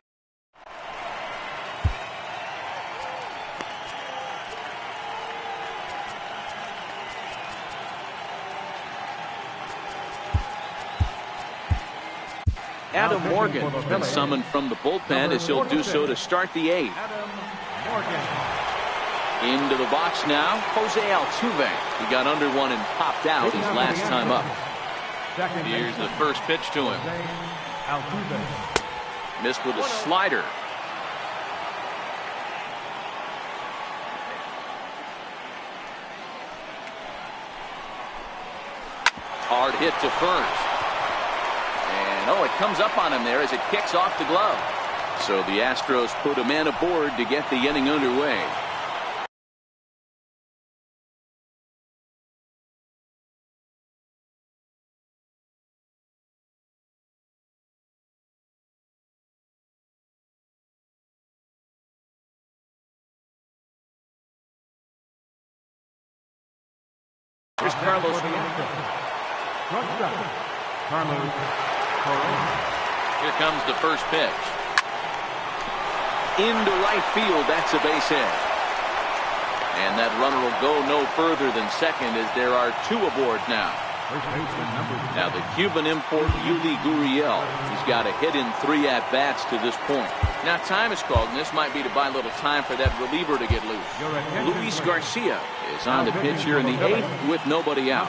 A: Adam Morgan has been summoned from the bullpen as he'll do so to start the 8th. Into the box now, Jose Altuve. He got under one and popped out his last time up. Here's the first pitch to him. Missed with a slider. Hard hit to first. Oh, it comes up on him there as it kicks off the glove. So the Astros put a man aboard to get the inning underway. Here's Carlos. Here comes the first pitch. Into right field, that's a base hit. And that runner will go no further than second as there are 2 aboard now. Now the Cuban import, Yuli Gurriel. He's got a hit in 3 at-bats to this point. Now time is called, and this might be to buy a little time for that reliever to get loose. Luis Garcia is on the pitch here in the 8th with nobody out.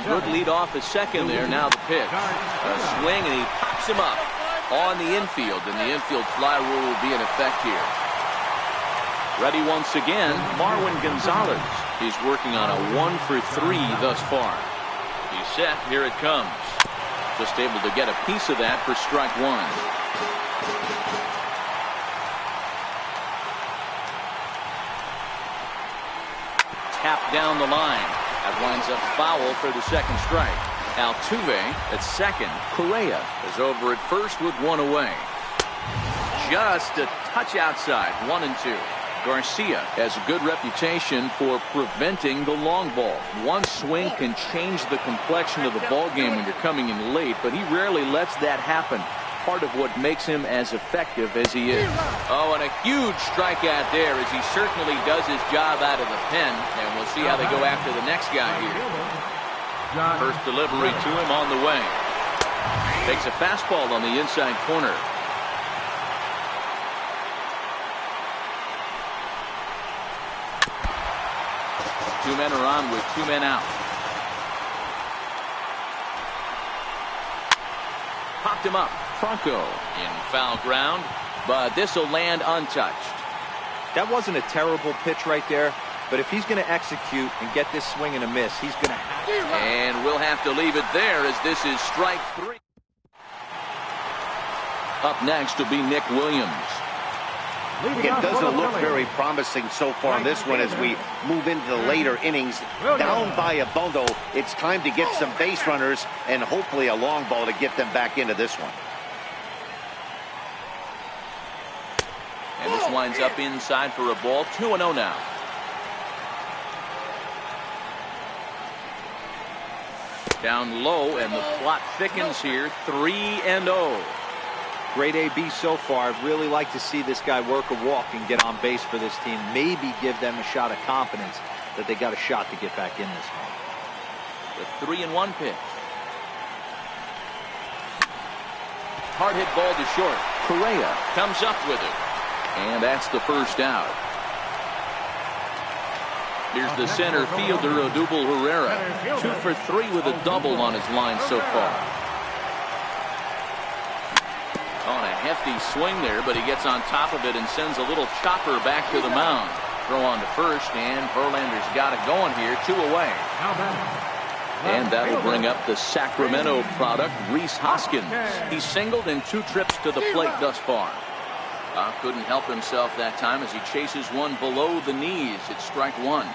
A: Good lead off the second there. Now the pitch. A swing, and he pops him up on the infield, and the infield fly rule will be in effect here. Ready once again, Marwin Gonzalez. He's working on a 1-for-3 thus far. He's set. Here it comes. Just able to get a piece of that for strike one. Tap down the line. That winds up foul for the second strike. Altuve at second. Correa is over at first with one away. Just a touch outside. 1-2. Garcia has a good reputation for preventing the long ball. One swing can change the complexion of the ball game when you're coming in late, but he rarely lets that happen. Part of what makes him as effective as he is. Oh, and a huge strikeout there, as he certainly does his job out of the pen, and we'll see how they go after the next guy here. First delivery to him on the way. Takes a fastball on the inside corner. Two men are on with two men out. Popped him up. Franco in foul ground, but this will land untouched.
C: That wasn't a terrible pitch right there, but if he's going to execute and get this swing and a miss, he's going to have to.
A: And we'll have to leave it there, as this is strike three. Up next will be Nick Williams.
D: It doesn't look very promising so far in this one as we move into the later innings. Down by a bundle, it's time to get some base runners and hopefully a long ball to get them back into this one.
A: And this winds up inside for a ball. 2-0 now. Down low, and the plot thickens here. 3-0.
C: Great AB so far. I'd really like to see this guy work a walk and get on base for this team. Maybe give them a shot of confidence that they got a shot to get back in this one.
A: The 3-1 pitch. Hard hit ball to short. Correa comes up with it. And that's the first out. Here's the center fielder, Odubel Herrera. 2 for 3 with a double on his line so far. On a hefty swing there, but he gets on top of it and sends a little chopper back to the mound. Throw on to first, and Verlander's got it going here. 2 away. And that'll bring up the Sacramento product, Rhys Hoskins. He's singled in 2 trips to the plate thus far. Couldn't help himself that time as he chases one below the knees. It's strike one.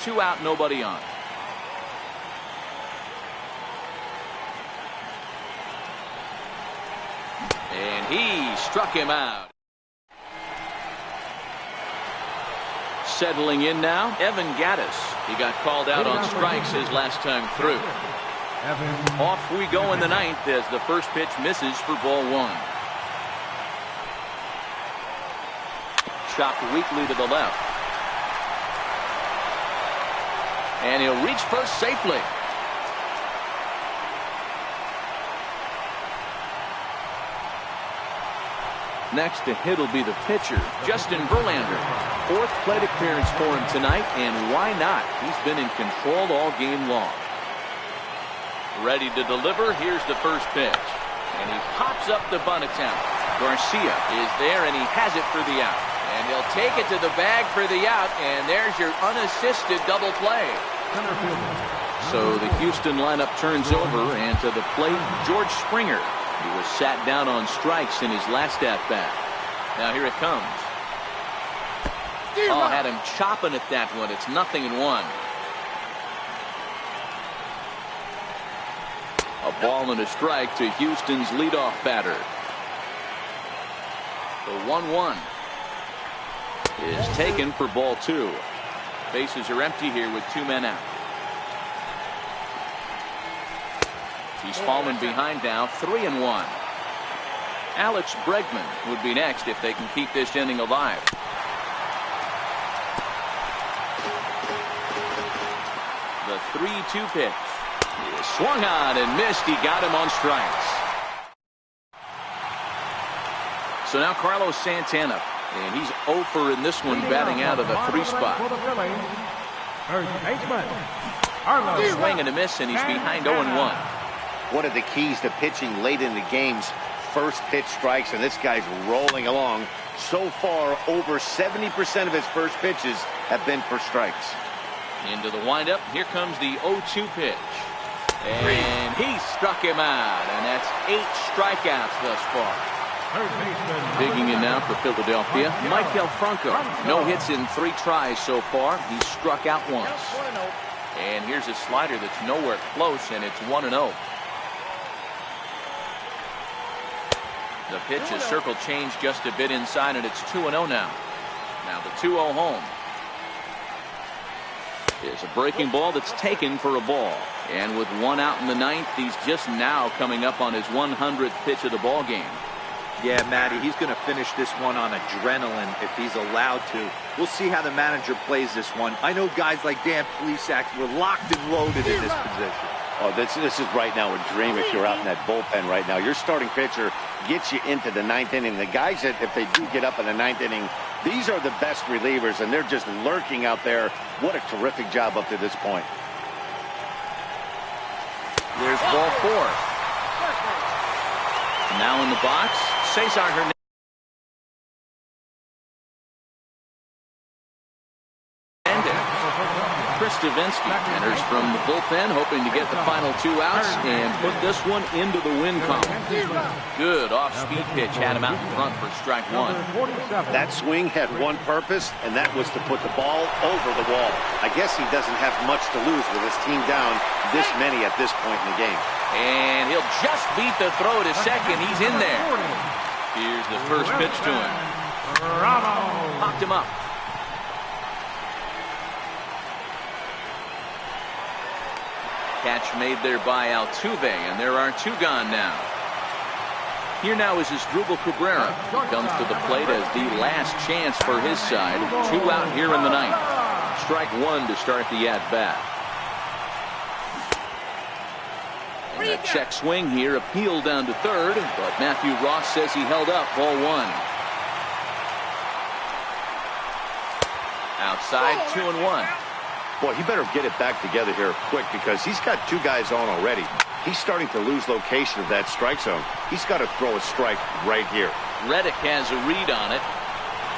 A: 2 out, nobody on. And he struck him out. Settling in now, Evan Gattis. He got called out on strikes his last time through. Off we go in the 9th as the first pitch misses for ball 1. Chopped weakly to the left. And he'll reach first safely. Next to hit will be the pitcher, Justin Verlander. 4th plate appearance for him tonight, and why not? He's been in control all game long. Ready to deliver. Here's the first pitch. And he pops up the bunt attempt. Garcia is there, and he has it for the out. And he'll take it to the bag for the out, and there's your unassisted double play. So the Houston lineup turns over, and to the plate, George Springer. He was sat down on strikes in his last at-bat. Now here it comes. Oh, had him chopping at that one. It's 0-1. A ball and a strike to Houston's leadoff batter. The 1-1 is taken for ball 2. Bases are empty here with 2 men out. He's fallen behind now, 3-1. Alex Bregman would be next if they can keep this inning alive. The 3-2 pitch. He swung on and missed. He got him on strikes. So now Carlos Santana. And he's 0 for in this one, batting out of the 3 spot.
B: For the Phillies, first baseman, Carlos.
A: Swing and a miss, and he's behind 0-1.
D: One of the keys to pitching late in the game's first pitch strikes, and this guy's rolling along. So far, over 70% of his first pitches have been for strikes.
A: Into the windup. Here comes the 0-2 pitch. And he struck him out, and that's 8 strikeouts thus far. Digging in now for Philadelphia, Maikel Franco. No hits in 3 tries so far. He's struck out once. And here's a slider that's nowhere close, and it's 1-0. The pitch is circle change just a bit inside, and it's 2-0 now. Now the 2-0 home. Is a breaking ball that's taken for a ball. And with 1 out in the 9th, he's just now coming up on his 100th pitch of the ball game.
C: Yeah, Matty, he's going to finish this one on adrenaline if he's allowed to. We'll see how the manager plays this one. I know guys like Dan Plesac were locked and loaded in this position.
D: Oh, this is right now a dream if you're out in that bullpen right now. Your starting pitcher gets you into the 9th inning. The guys that, if they do get up in the 9th inning, these are the best relievers, and they're just lurking out there. What a terrific job up to this point.
A: There's ball 4. Now in the box, Cesar Hernandez. Chris Davinsky enters from the bullpen, hoping to get the final 2 outs and put this one into the win column. Good off-speed pitch had him out in front for strike 1.
D: That swing had one purpose, and that was to put the ball over the wall. I guess he doesn't have much to lose with his team down this many at this point in the game.
A: And he'll just beat the throw to second. He's in there. Here's the first pitch to him. Popped him up. Catch made there by Altuve, and there are 2 gone now. Here now is Asdrubal Cabrera. He comes to the plate as the last chance for his side. 2 out here in the 9th. Strike 1 to start the at-bat. And a check swing here, appealed down to third, but Matthew Ross says he held up, ball 1. Outside, 2-1.
D: Boy, he better get it back together here quick because he's got 2 guys on already. He's starting to lose location of that strike zone. He's got to throw a strike right here.
A: Reddick has a read on it.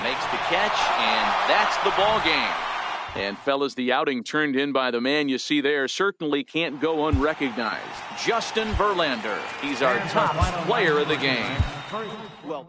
A: Makes the catch, and that's the ball game. And fellas, the outing turned in by the man you see there certainly can't go unrecognized. Justin Verlander. He's our top player of the game.
D: Well.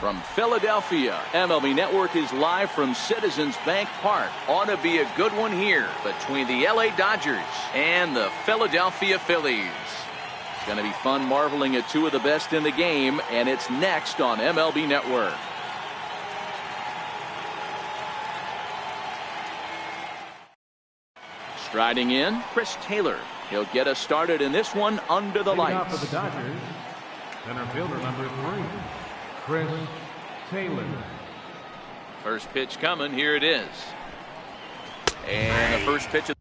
A: From Philadelphia, MLB Network is live from Citizens Bank Park. Ought to be a good one here between the LA Dodgers and the Philadelphia Phillies. It's going to be fun marveling at two of the best in the game, and it's next on MLB Network. Striding in, Chris Taylor. He'll get us started in this one under the lights.
B: For the Dodgers, center fielder number 3, Chris Taylor.
A: First pitch coming. Here it is. And the first pitch of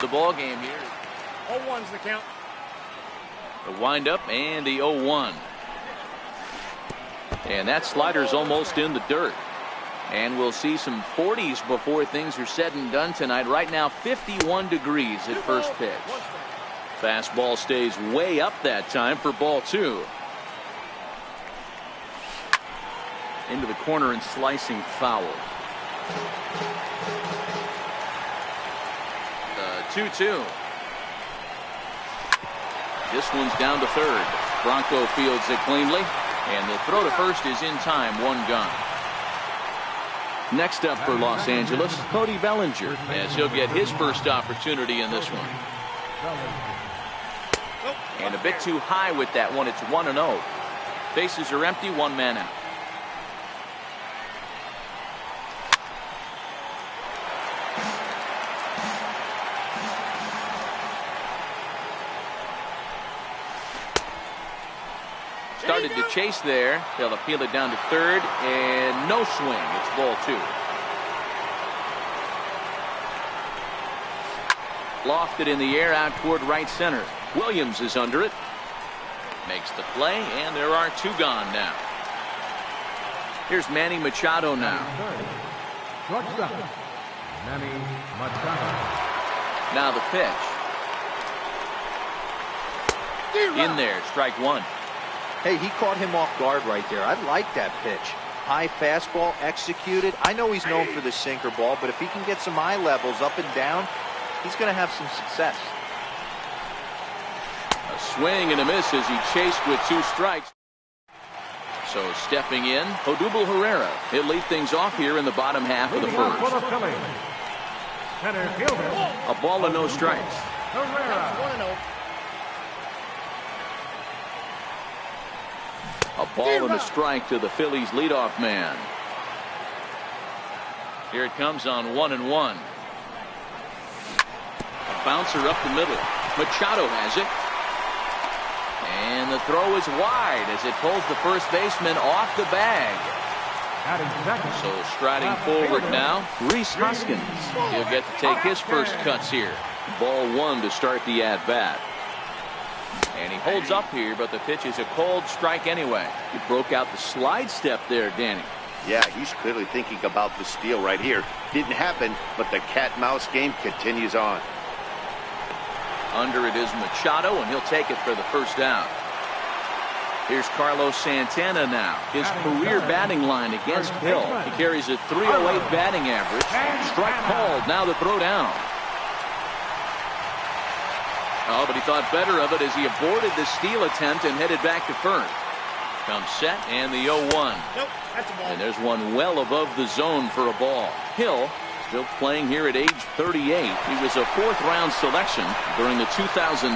A: the ball game here.
E: 0-1's the count.
A: The windup and the 0-1. And that slider's almost in the dirt. And we'll see some 40s before things are said and done tonight. Right now, 51 degrees at first pitch. Fastball stays way up that time for ball 2. Into the corner and slicing foul. The 2-2. This one's down to third. Bronco fields it cleanly. And the throw to first is in time. 1 gone. Next up for Los Angeles, Cody Bellinger, as he'll get his first opportunity in this one. And a bit too high with that one. It's 1-0. Bases are empty, 1 man out. Started to chase there. They'll appeal it down to third, and no swing. It's ball 2. Lofted in the air out toward right center. Williams is under it. Makes the play, and there are 2 gone now. Here's Manny Machado now.
B: Shortstop, Manny Machado.
A: Now the pitch. In there, strike 1.
C: Hey, he caught him off guard right there. I like that pitch. High fastball executed. I know he's known for the sinker ball, but if he can get some eye levels up and down, he's going to have some success.
A: A swing and a miss as he chased with 2 strikes. So stepping in, Odubel Herrera. He'll lead things off here in the bottom half of the first.
B: Center fielder,
A: A ball and no strikes.
B: Herrera.
E: 1-0.
A: A ball and a strike to the Phillies leadoff man. Here it comes on 1-1. A bouncer up the middle. Machado has it. And the throw is wide as it pulls the first baseman off the bag. So striding forward now, Rhys Hoskins. He'll get to take his first cuts here. Ball 1 to start the at-bat. And he holds up here, but the pitch is a cold strike anyway. He broke out the slide step there, Danny.
D: Yeah, he's clearly thinking about the steal right here. Didn't happen, but the cat-mouse game continues on.
A: Under it is Machado, and he'll take it for the first down. Here's Carlos Santana now. His career batting line against Hill. He carries a .308 batting average. Strike called. Now the throw down. Oh, but he thought better of it as he aborted the steal attempt and headed back to first. Comes set and the 0-1.
E: Nope, that's a ball.
A: And there's one well above the zone for a ball. Hill still playing here at age 38. He was a 4th-round selection during the 2002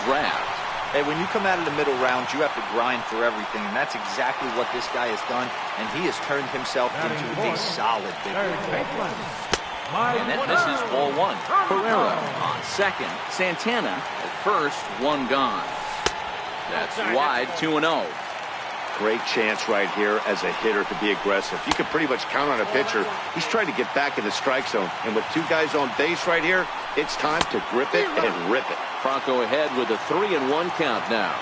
A: draft.
C: Hey, when you come out of the middle rounds, you have to grind for everything, and that's exactly what this guy has done, and he has turned himself into a solid big league ball.
A: And that misses ball 1. Herrera on second. Santana at first. 1 gone. That's wide. 2-0.
D: Great chance right here as a hitter to be aggressive. You can pretty much count on a pitcher. He's trying to get back in the strike zone. And with 2 guys on base right here, it's time to grip it and rip it.
A: Bronco ahead with a 3-1 count now.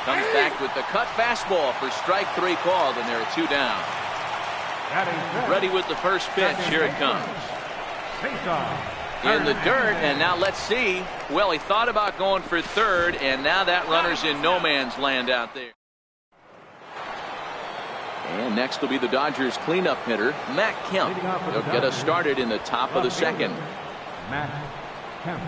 A: Comes back with the cut fastball for strike 3 called, and there are 2 down. Ready with the first pitch. Here it comes. in the dirt, and now let's see. Well, he thought about going for third, and now that runner's in no man's land out there. And next will be the Dodgers cleanup hitter, Matt Kemp. He'll get us started in the top of the second.
B: Matt Kemp.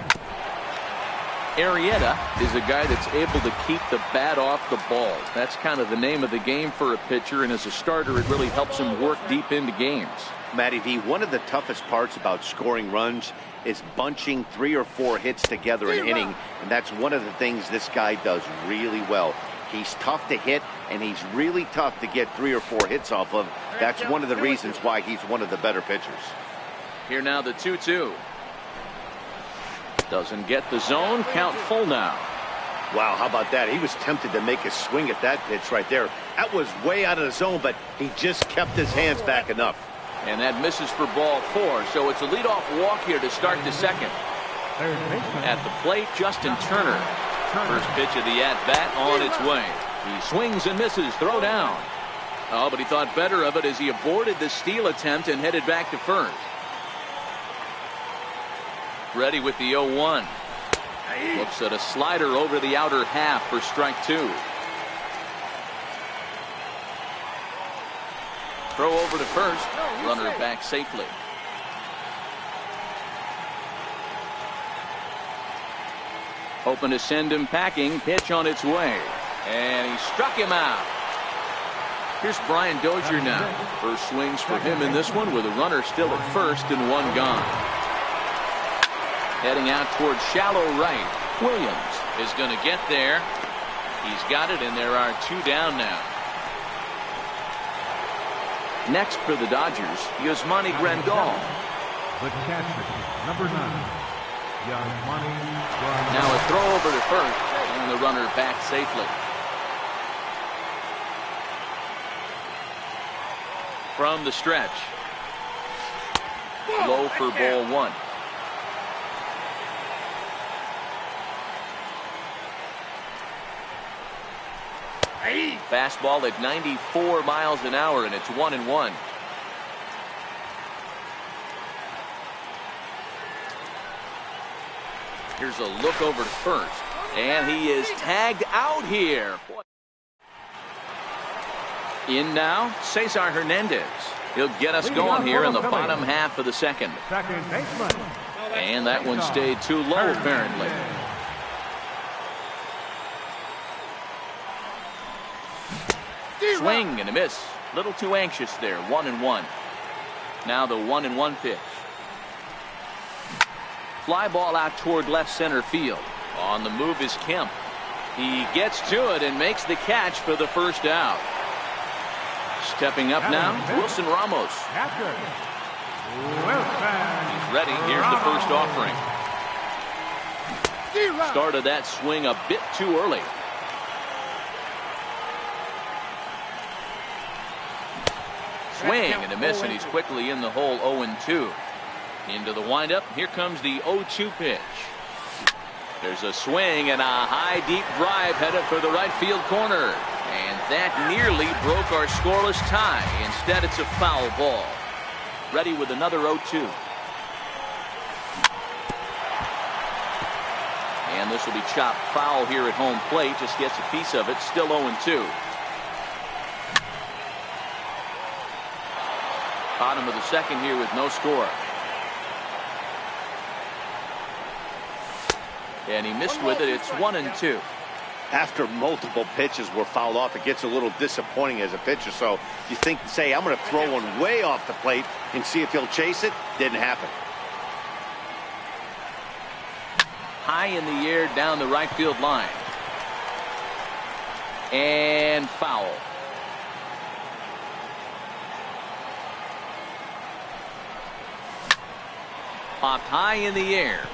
A: Arrieta is a guy that's able to keep the bat off the ball. That's kind of the name of the game for a pitcher, and as a starter, it really helps him work deep into games.
D: Matty V, one of the toughest parts about scoring runs is bunching 3 or 4 hits together an inning, and that's one of the things this guy does really well. He's tough to hit, and he's really tough to get 3 or 4 hits off of. That's one of the reasons why he's one of the better pitchers.
A: Here now the 2-2. Doesn't get the zone. Count full now.
D: Wow, how about that? He was tempted to make a swing at that pitch right there. That was way out of the zone, but he just kept his hands back enough.
A: And that misses for ball 4, so it's a leadoff walk here to start the second. At the plate, Justin Turner. First pitch of the at-bat on its way. He swings and misses. Throw down. Oh, but he thought better of it as he aborted the steal attempt and headed back to first. Ready with the 0-1. Looks at a slider over the outer half for strike 2. Throw over to first. Runner back safely. Hoping to send him packing. Pitch on its way. And he struck him out. Here's Brian Dozier now. First swings for him in this one with a runner still at first and 1 gone. Heading out towards shallow right. Williams is going to get there. He's got it, and there are 2 down now. Next for the Dodgers, Yasmani Grandal.
B: The catcher, number 9, Yasmani Grandal.
A: Now a throw over to first, and the runner back safely. From the stretch. Low for ball 1. Fastball at 94 miles an hour, and it's 1-1. Here's a look over to first, and he is tagged out here. In now, Cesar Hernandez. He'll get us going here in the bottom half of the second.
B: Second baseman.
A: And that one stayed too low, apparently. Swing and a miss. Little too anxious there. 1-1. Now the 1-1 pitch. Fly ball out toward left center field. On the move is Kemp. He gets to it and makes the catch for the first out. Stepping up now, Wilson Ramos. He's ready. Here's the first offering. Started that swing a bit too early. Swing and a miss, and he's quickly in the hole. 0-2. Into the windup. Here comes the 0-2 pitch. There's a swing and a high deep drive headed for the right field corner. And that nearly broke our scoreless tie. Instead, it's a foul ball. Ready with another 0-2. And this will be chopped foul here at home plate. Just gets a piece of it. Still 0-2. Bottom of the second here with no score. And he missed with it. It's 1-2.
D: After multiple pitches were fouled off, it gets a little disappointing as a pitcher. So you think, say, I'm going to throw one way off the plate and see if he'll chase it. Didn't happen.
A: High in the air down the right field line. And foul. Popped high in the air.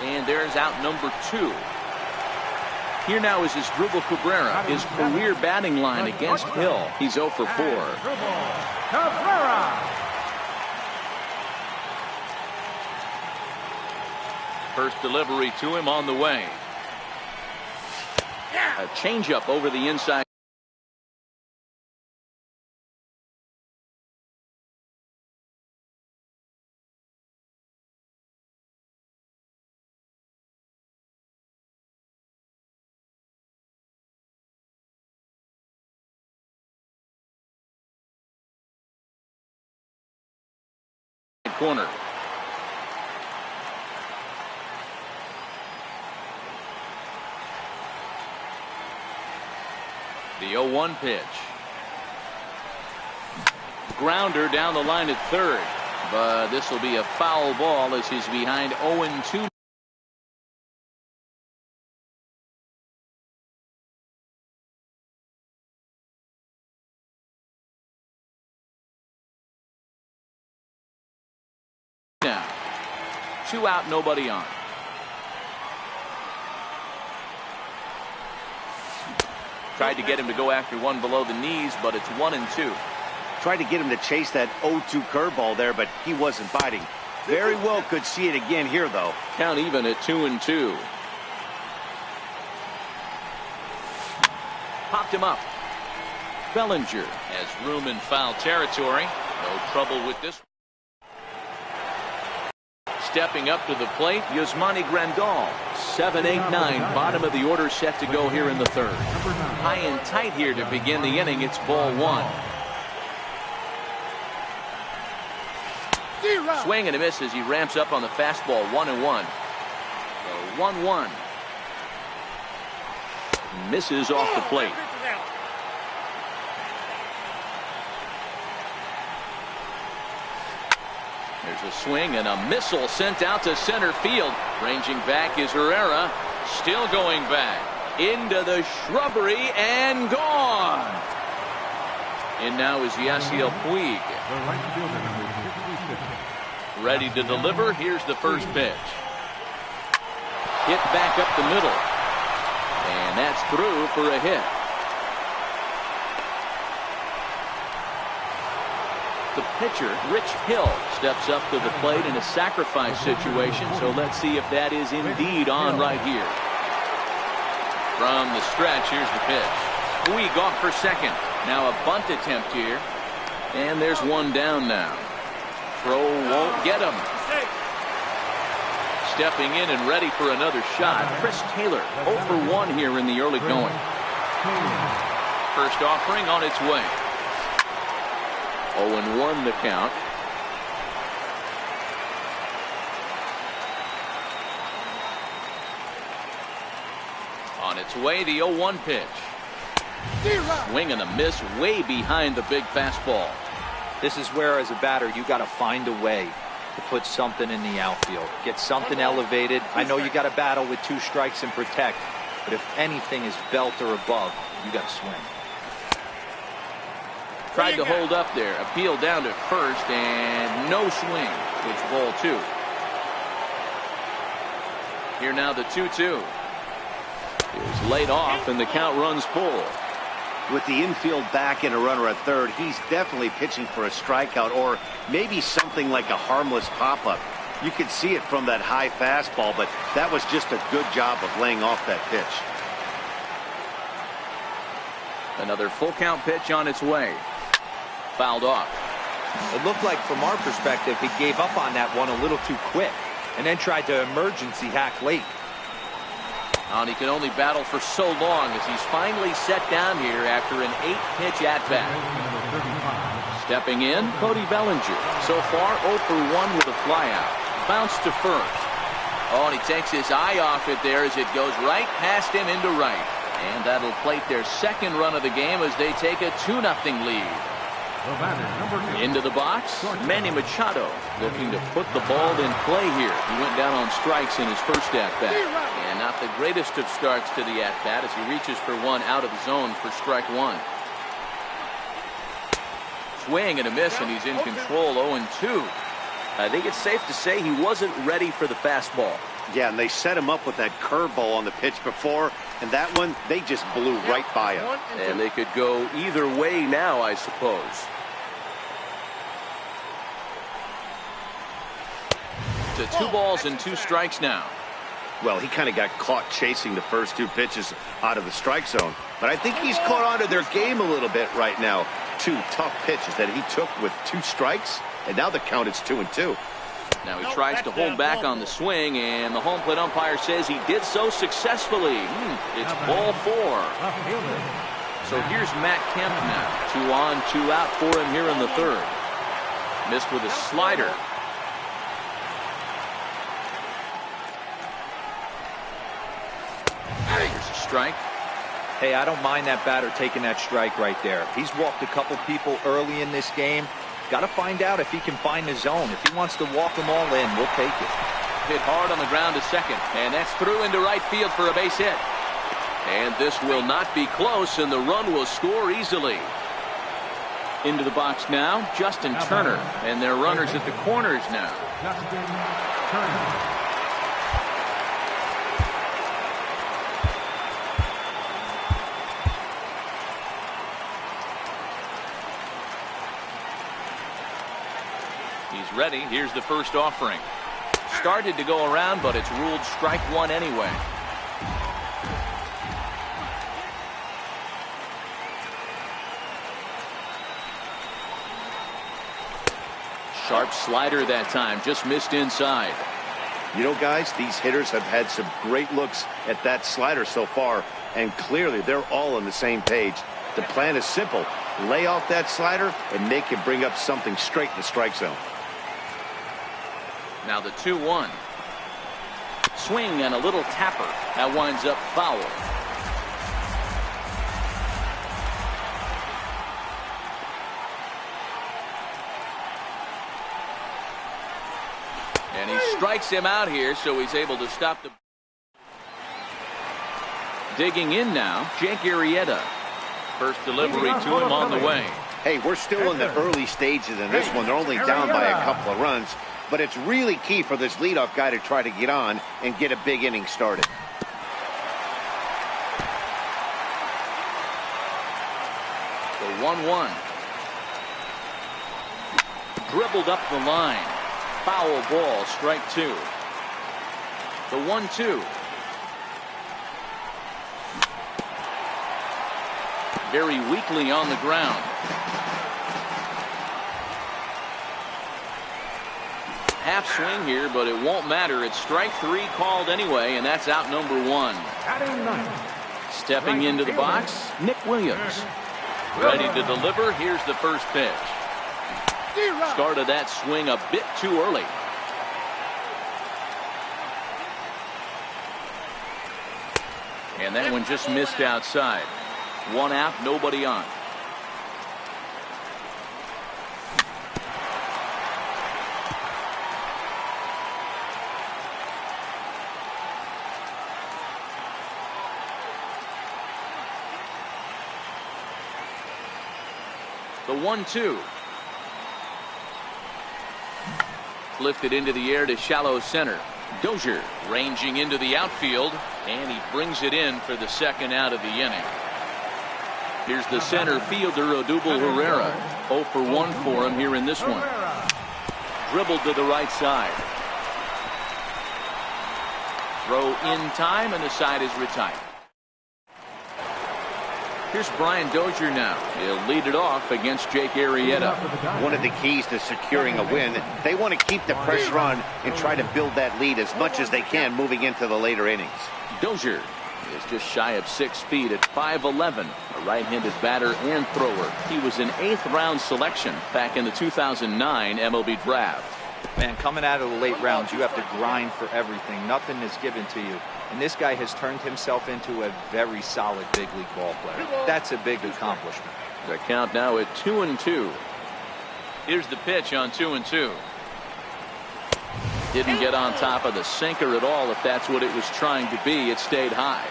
A: And there's out number 2. Here now is Asdrubal Cabrera, his career batting line against Hill. He's 0 for 4.
B: Cabrera.
A: First delivery to him on the way. A changeup over the inside. corner. The 0-1 pitch. Grounder down the line at third, but this will be a foul ball as he's behind 0-2. Now, 2 out, nobody on. Tried to get him to go after one below the knees, but it's 1-2.
D: Tried to get him to chase that 0-2 curveball there, but he wasn't biting. Very well could see it again here, though.
A: Count even at 2-2. Popped him up. Bellinger has room in foul territory. No trouble with this. Stepping up to the plate, Yasmani Grandal. 7-8-9, bottom of the order set to go here in the third. High and tight here to begin the inning. It's ball 1. Swing and a miss as he ramps up on the fastball. 1-1. So 1-1. Misses off the plate. There's a swing and a missile sent out to center field. Ranging back is Herrera. Still going back. Into the shrubbery and gone. And now is Yasiel Puig.
B: The right fielder, number 66.
A: Ready to deliver. Here's the first pitch. Hit back up the middle. And that's through for a hit. The pitcher, Rich Hill, steps up to the plate in a sacrifice situation. So let's see if that is indeed on right here. From the stretch, here's the pitch. Puig off for second. Now a bunt attempt here. And there's one down now. Throw won't get him. Stepping in and ready for another shot, Chris Taylor, 0 for 1 here in the early going. First offering on its way. 0-1 the count. On its way, the 0-1 pitch. Swing and a miss way behind the big fastball.
C: This is where, as a batter, you got to find a way to put something in the outfield. Get something elevated. I know you got to battle with 2 strikes and protect, but if anything is belt or above, you got to swing.
A: Tried to hold up there. Appeal down to first, and no swing. It's ball 2. Here now the 2-2. Is laid off, and the count runs full.
D: With the infield back and a runner at third, he's definitely pitching for a strikeout or maybe something like a harmless pop-up. You could see it from that high fastball, but that was just a good job of laying off that pitch.
A: Another full count pitch on its way. Fouled off.
C: It looked like, from our perspective, he gave up on that one a little too quick and then tried to emergency hack late.
A: And he can only battle for so long as he's finally set down here after an 8-pitch at-bat. Stepping in, Cody Bellinger. So far, 0 for 1 with a flyout. Bounce to first. Oh, and he takes his eye off it there as it goes right past him into right. And that'll plate their second run of the game as they take a 2-0 lead. Into the box, Manny Machado looking to put the ball in play here. He went down on strikes in his first at-bat. And not the greatest of starts to the at-bat as he reaches for one out of the zone for strike 1. Swing and a miss, and he's in control. 0-2. I think it's safe to say he wasn't ready for the fastball.
D: Yeah, and they set him up with that curveball on the pitch before, and that one, they just blew right by him.
F: And they could go either way now, I suppose.
A: To 2 balls and 2 strikes now.
D: Well, he kind of got caught chasing the first 2 pitches out of the strike zone. But I think he's caught on to their game a little bit right now. 2 tough pitches that he took with 2 strikes, and now the count is 2-2.
A: Now he tries to hold back on the swing, and the home plate umpire says he did so successfully. It's ball 4. So here's Matt Kemp now. 2 on, 2 out for him here in the third. Missed with a slider. strike.
C: Hey, I don't mind that batter taking that strike right there. He's walked a couple people early in this game. Got to find out if he can find the zone. If he wants to walk them all in, we'll take it.
A: Hit hard on the ground to second, and that's through into right field for a base hit. And this will not be close, and the run will score easily. Into the box now, Justin Turner, and their runners at the corners now.
B: Justin Turner.
A: He's ready. Here's the first offering. Started to go around, but it's ruled strike one anyway. Sharp slider that time, just missed inside.
D: You know, guys, these hitters have had some great looks at that slider so far, and clearly they're all on the same page. The plan is simple. Lay off that slider and make him bring up something straight in the strike zone.
A: Now the 2-1. Swing and a little tapper. That winds up foul. And he strikes him out here, so he's able to stop the... Digging in now, Jake Arrieta. First delivery to him on the way.
D: Hey, we're still in the early stages in this one. They're only down by a couple of runs. But it's really key for this leadoff guy to try to get on and get a big inning started.
A: The 1-1. Dribbled up the line. Foul ball, strike two. The 1-2. Very weakly on the ground. Half swing here, but it won't matter. It's strike three called anyway, and that's out number one. Stepping into the box, Nick Williams. Ready to deliver. Here's the first pitch. Started that swing a bit too early. And that one just missed outside. One out, nobody on. The 1-2. Lifted into the air to shallow center. Dozier ranging into the outfield, and he brings it in for the second out of the inning. Here's the center fielder, Odubel Herrera. 0 for 1 for him here in this one. Dribbled to the right side. Throw in time, and the side is retired. Here's Brian Dozier now. He'll lead it off against Jake Arrieta.
D: One of the keys to securing a win, they want to keep the pressure on and try to build that lead as much as they can moving into the later innings.
A: Dozier is just shy of 6 feet at 5'11", a right-handed batter and thrower. He was an 8th-round selection back in the 2009 MLB draft.
C: Man, coming out of the late rounds, you have to grind for everything. Nothing is given to you. And this guy has turned himself into a very solid big league ball player. That's a big accomplishment.
A: The count now at 2-2. Here's the pitch on 2-2. Didn't get on top of the sinker at all, if that's what it was trying to be. It stayed high.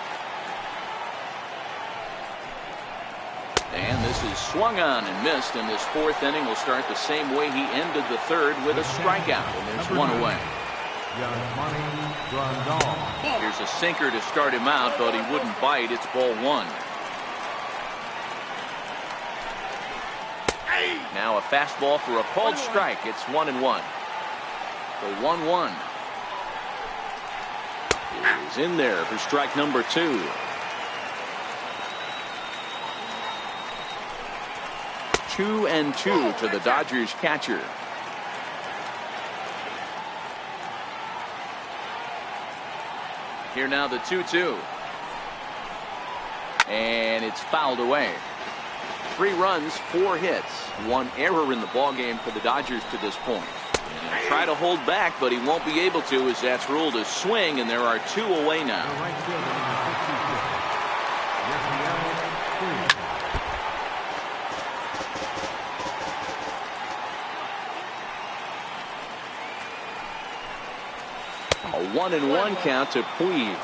A: And this is swung on and missed, and this 4th inning will start the same way he ended the 3rd, with a strikeout, and there's one away. Here's a sinker to start him out, but he wouldn't bite. It's ball 1. Now a fastball for a called strike. It's 1-1. The 1-1 is in there for strike number 2. Two and 2 to the Dodgers catcher. Here now the 2-2. And it's fouled away. 3 runs, 4 hits, 1 error in the ballgame for the Dodgers to this point. And he'll try to hold back, but he won't be able to, as that's ruled a swing, and there are 2 away now. A 1-1 count to Puig.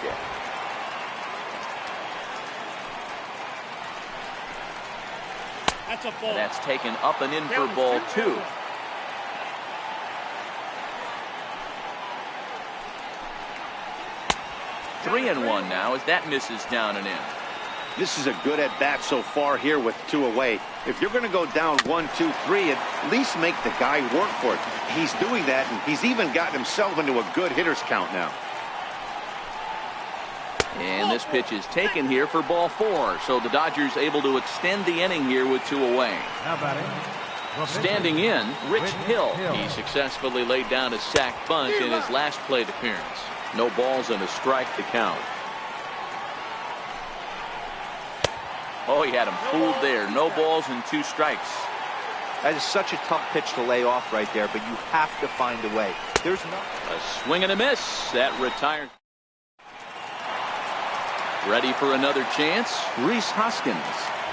E: That's a ball.
A: That's taken up and in for ball 2. Three and one now as that misses down and in.
D: This is a good at-bat so far here with 2 away. If you're going to go down 1, 2, 3, at least make the guy work for it. He's doing that, and he's even gotten himself into a good hitter's count now.
A: And this pitch is taken here for ball 4. So the Dodgers able to extend the inning here with 2 away.
B: Now batting.
A: Standing in, Rich Hill. He successfully laid down a sac bunt in his last plate appearance. No balls and a strike to count. Oh, he had him fooled there. No balls and 2 strikes.
C: That is such a tough pitch to lay off right there, but you have to find a way. There's no...
A: A swing and a miss. That retires. Ready for another chance. Rhys Hoskins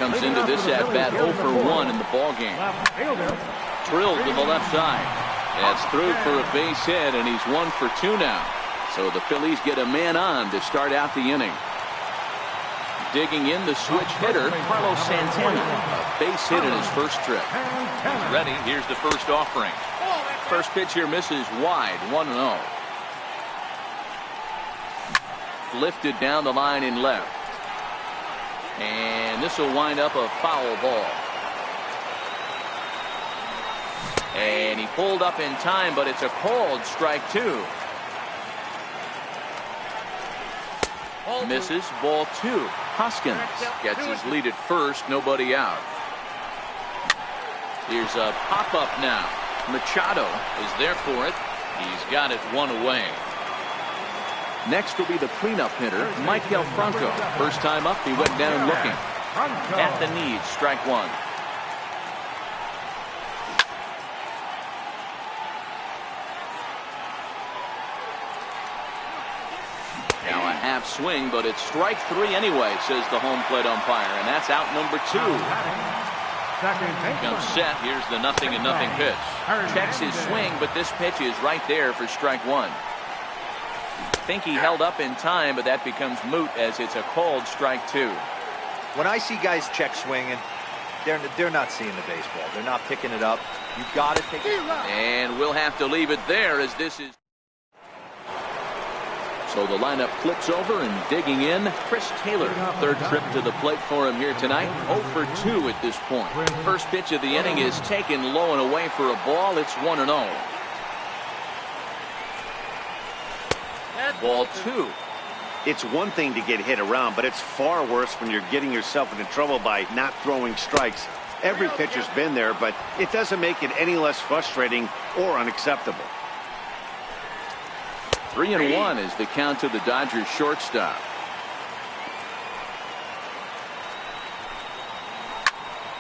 A: comes into this at-bat 0 for 1 in the ballgame. Drilled to the left side. That's through for a base hit, and he's 1 for 2 now. So the Phillies get a man on to start out the inning. Digging in the switch hitter, Carlos Santana. A base hit in his first trip. He's ready. Here's the first offering. First pitch here misses wide, 1-0. Lifted down the line in left. And this will wind up a foul ball. And he pulled up in time, but it's a called strike 2. Misses, ball 2. Hoskins gets his lead at first, nobody out. Here's a pop-up now. Machado is there for it. He's got it 1 away. Next will be the cleanup hitter, Michael Franco. First time up, he went down looking. At the knees, strike 1. Now a half swing, but it's strike 3 anyway, says the home plate umpire, and that's out number 2. Comes set. Here's the 0-0 pitch. Checks his swing, but this pitch is right there for strike 1. I think he held up in time, but that becomes moot as it's a called strike 2.
C: When I see guys check swinging, they're not seeing the baseball. They're not picking it up. You got to take it.
A: And we'll have to leave it there as this is. So the lineup flips over and digging in, Chris Taylor. Third trip to the plate for him here tonight. 0 for 2 at this point. First pitch of the inning is taken low and away for a ball. It's 1-0. Ball 2.
D: It's one thing to get hit around, but it's far worse when you're getting yourself into trouble by not throwing strikes. Every pitcher's been there, but it doesn't make it any less frustrating or unacceptable.
A: 3-1 is the count to the Dodgers shortstop.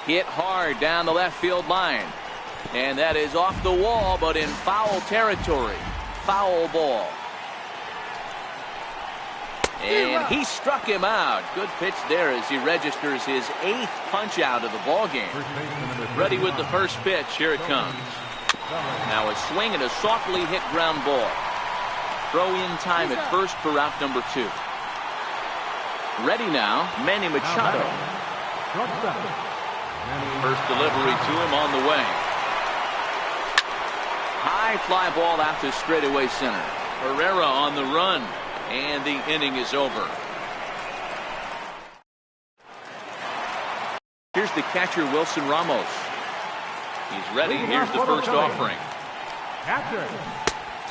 A: Hit hard down the left field line. And that is off the wall, but in foul territory. Foul ball. And he struck him out. Good pitch there as he registers his 8th punch out of the ball game. Ready with the first pitch. Here it comes. Now a swing and a softly hit ground ball. Throw in time at first for out number 2. Ready now, Manny Machado. First delivery to him on the way. High fly ball out to straightaway center. Herrera on the run. And the inning is over. Here's the catcher, Wilson Ramos. He's ready. Here's the first offering.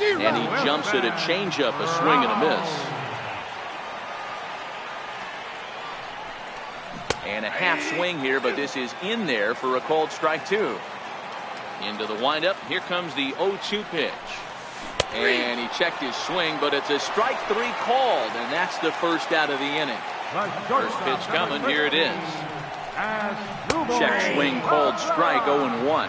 A: And he jumps at a changeup, a swing and a miss. And a half swing here, but this is in there for a called strike 2. Into the windup. Here comes the 0-2 pitch. And he checked his swing, but it's a strike 3 called, and that's the first out of the inning. First pitch coming. Here it is. Check swing, called strike, 0-1.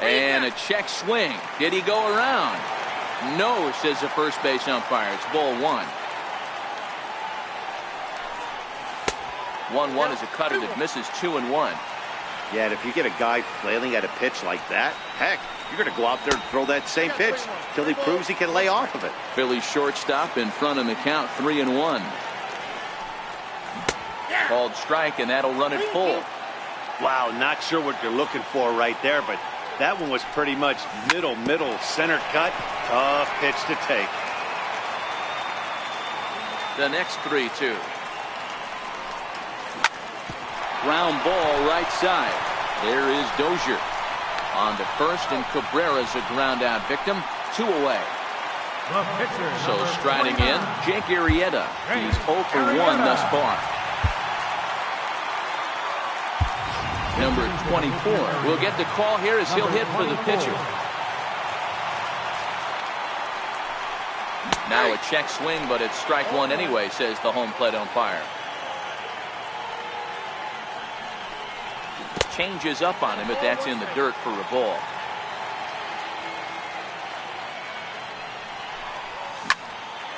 A: And a check swing. Did he go around? No, says the first base umpire. It's ball 1. 1-1 is a cutter that misses 2-1.
D: Yeah, and if you get a guy flailing at a pitch like that, heck, you're going to go out there and throw that same pitch till he proves he can lay off of it.
A: Phillies shortstop in front in the count, 3-1. Called strike, and that'll run it full.
D: Wow, not sure what you're looking for right there, but that one was pretty much middle, center cut. Tough pitch to take.
A: The next 3-2. Ground ball right side. There is Dozier on to first, and Cabrera's a ground out victim. 2 away. So striding in, Jake Arrieta. He's 0 for 1 thus far. Number 24 will get the call here as he'll hit for the pitcher. Now a check swing, but it's strike 1 anyway, says the home plate umpire. Changes up on him, but that's in the dirt for a ball.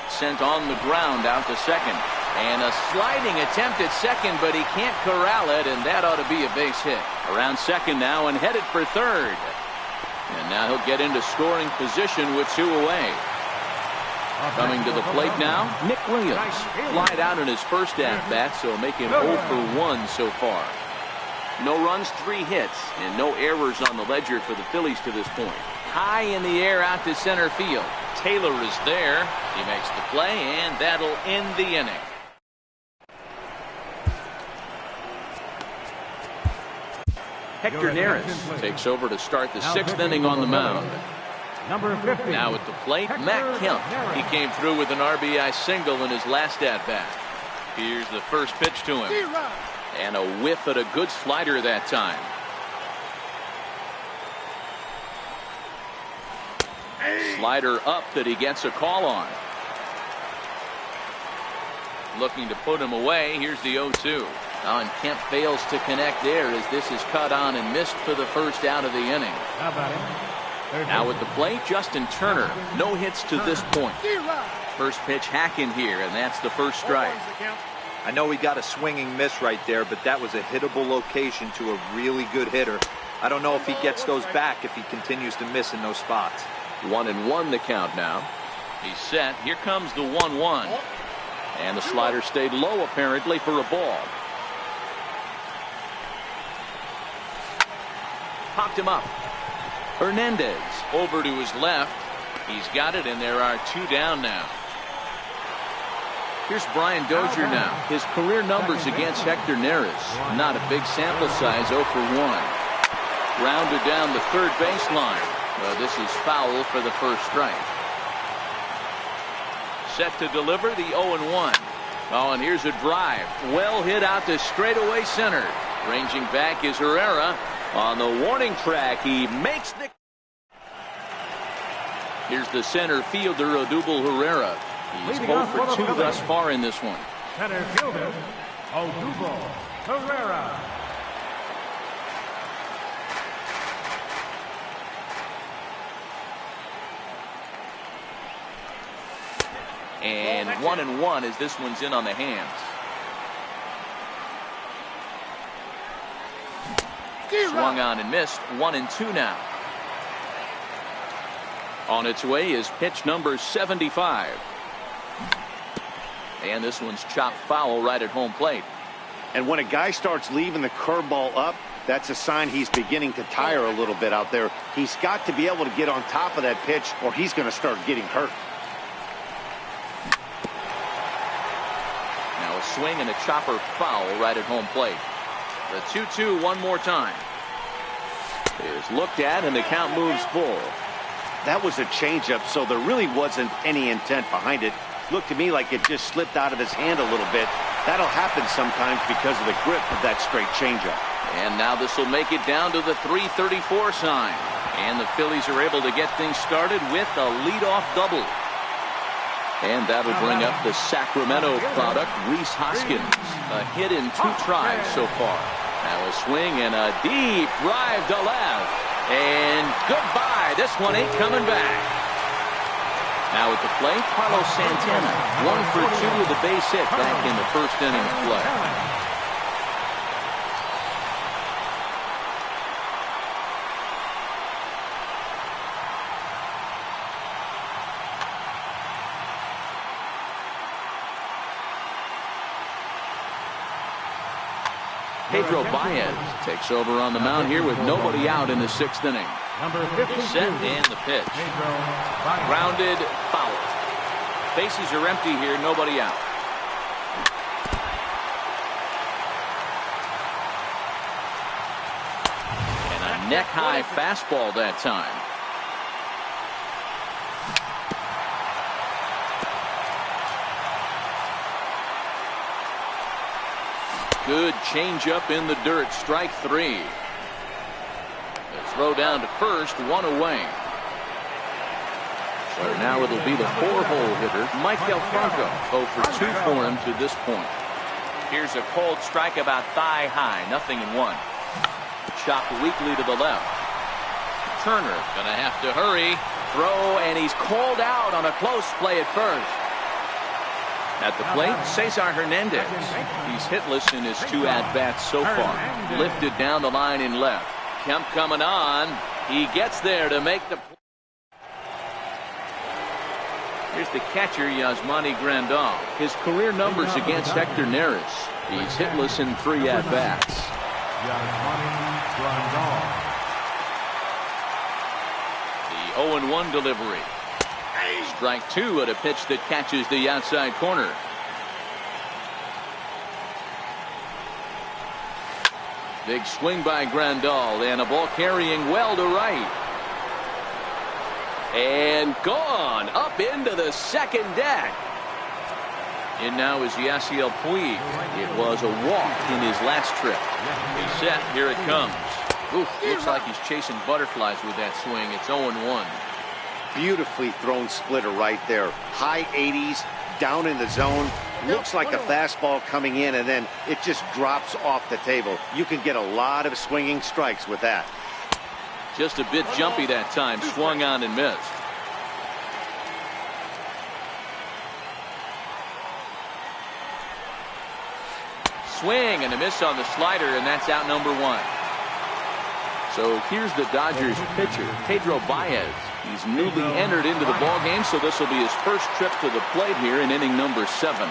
A: Sent on the ground out to second. And a sliding attempt at second, but he can't corral it, and that ought to be a base hit. Around second now and headed for third. And now he'll get into scoring position with 2 away. Coming to the plate now, Nick Williams. Flied out in his first at-bat, so make him 0 for 1 so far. No runs, 3 hits, and no errors on the ledger for the Phillies to this point. High in the air out to center field. Taylor is there. He makes the play, and that'll end the inning. Hector Neris takes over to start the 6th inning on the mound.
B: Number 50.
A: Now at the plate, Matt Kemp. He came through with an RBI single in his last at-bat. Here's the first pitch to him. And a whiff at a good slider that time. Slider up that he gets a call on. Looking to put him away. Here's the 0-2. And Kemp fails to connect there as this is cut on and missed for the first out of the inning.
B: How about him?
A: Now at the plate, Justin Turner. No hits to this point. First pitch hacking here, and that's the first strike.
C: I know he got a swinging miss right there, but that was a hittable location to a really good hitter. I don't know if he gets those back if he continues to miss in those spots.
A: 1-1 the count now. He's set. Here comes the 1-1. And the slider stayed low apparently for a ball. Popped him up. Hernandez over to his left. He's got it, and there are 2 down now. Here's Brian Dozier now. His career numbers against Hector Neris. Not a big sample size, 0 for 1. Grounded down the third baseline. Well, this is foul for the first strike. Set to deliver the 0-1. Oh, and here's a drive. Well hit out to straightaway center. Ranging back is Herrera. On the warning track, he makes the... Here's the center fielder, Odubel Herrera. He's 0 for 2 thus far in this one.
B: Center fielder, Odubel Herrera.
A: And 1-1 as this one's in on the hands. Swung on and missed. 1-2 now. On its way is pitch number 75. And this one's chopped foul right at home plate.
D: And when a guy starts leaving the curveball up, that's a sign he's beginning to tire a little bit out there. He's got to be able to get on top of that pitch or he's going to start getting hurt.
A: Now a swing and a chopper foul right at home plate. The 2-2 one more time. Is looked at and the count moves full.
D: That was a changeup, so there really wasn't any intent behind it. Looked to me like it just slipped out of his hand a little bit. That'll happen sometimes because of the grip of that straight changeup.
A: And now this will make it down to the 334 sign. And the Phillies are able to get things started with a leadoff double. And that'll bring up the Sacramento product, Rhys Hoskins. A hit in 2 tries so far. Now a swing and a deep drive to left. And goodbye. This one ain't coming back. Now at the plate, Carlos Santana. 1 for 2 with a base hit back in the first inning of play. Pedro Baez takes over on the mound here with nobody out in the 6th inning.
B: Number
A: Set and the pitch. Grounded, foul. Bases are empty here, nobody out. And a neck-high fastball that time. Good changeup in the dirt, strike 3. The throw down to first, 1 away. So now it'll be the 4-hole hitter, Maikel Franco. 0 for 2 for him to this point. Here's a cold strike about thigh high, 0-1. Chopped weakly to the left. Turner gonna have to hurry. Throw, and he's called out on a close play at first. At the plate, Cesar Hernandez. He's hitless in his 2 at-bats so far. Lifted down the line in left. Kemp coming on. He gets there to make the play. Here's the catcher, Yasmani Grandal. His career numbers against Hector Neris. He's hitless in 3 at-bats. The 0-1 delivery. Strike 2 at a pitch that catches the outside corner. Big swing by Grandal, and a ball carrying well to right. And gone up into the second deck. And now is Yasiel Puig. It was a walk in his last trip. He's set. Here it comes. Oof, looks like he's chasing butterflies with that swing. It's 0-1.
D: Beautifully thrown splitter right there. High 80s, down in the zone. Looks like a fastball coming in, and then it just drops off the table. You can get a lot of swinging strikes with that.
A: Just a bit jumpy that time. Swung on and missed. Swing and a miss on the slider, and that's out number 1. So here's the Dodgers pitcher, Pedro Baez. He's newly entered into the ball game, so this will be his first trip to the plate here in inning number 7.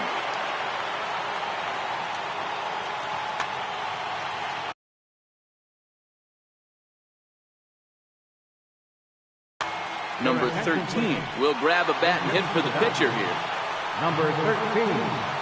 A: Number 13 will grab a bat and hit for the pitcher here.
B: Number 13.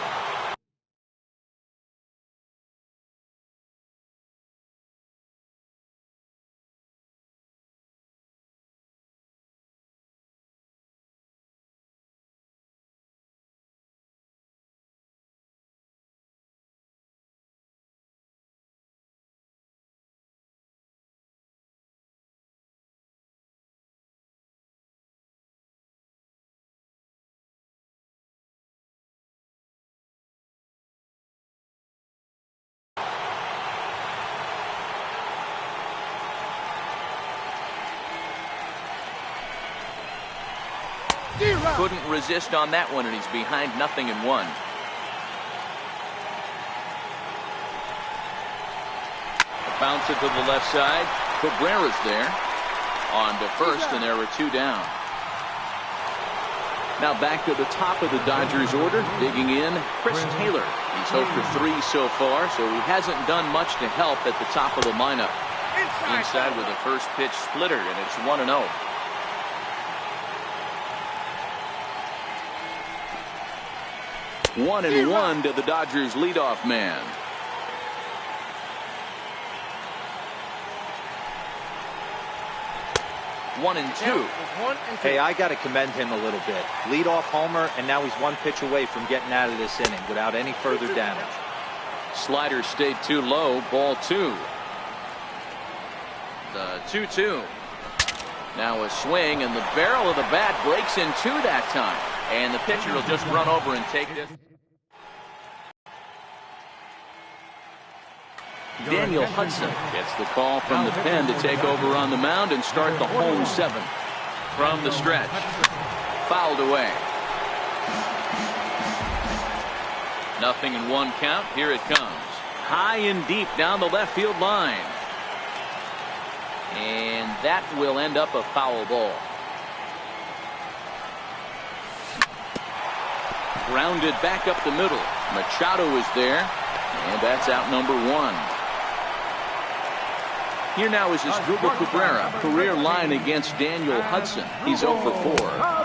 A: Couldn't resist on that one, and he's behind 0-1. Bounce it to the left side. Cabrera's there. On to first, and there are 2 down. Now back to the top of the Dodgers order. Digging in, Chris Taylor. He's 0 for 3 so far, so he hasn't done much to help at the top of the lineup. Inside with a first pitch splitter, and it's 1-0. 1-1 to the Dodgers leadoff man. One and two.
C: Hey, I got to commend him a little bit. Leadoff homer, and now he's 1 pitch away from getting out of this inning without any further damage.
A: Slider stayed too low. Ball 2. The 2-2. Now a swing, and the barrel of the bat breaks in 2 that time. And the pitcher will just run over and take this. Daniel Hudson gets the call from the pen to take over on the mound and start the home 7th. From the stretch, fouled away. 0-1 count. Here it comes. High and deep down the left field line. And that will end up a foul ball. Grounded back up the middle. Machado is there. And that's out number 1. Here now is Asdrubal Cabrera. Career line against Daniel Hudson. He's 0 for 4.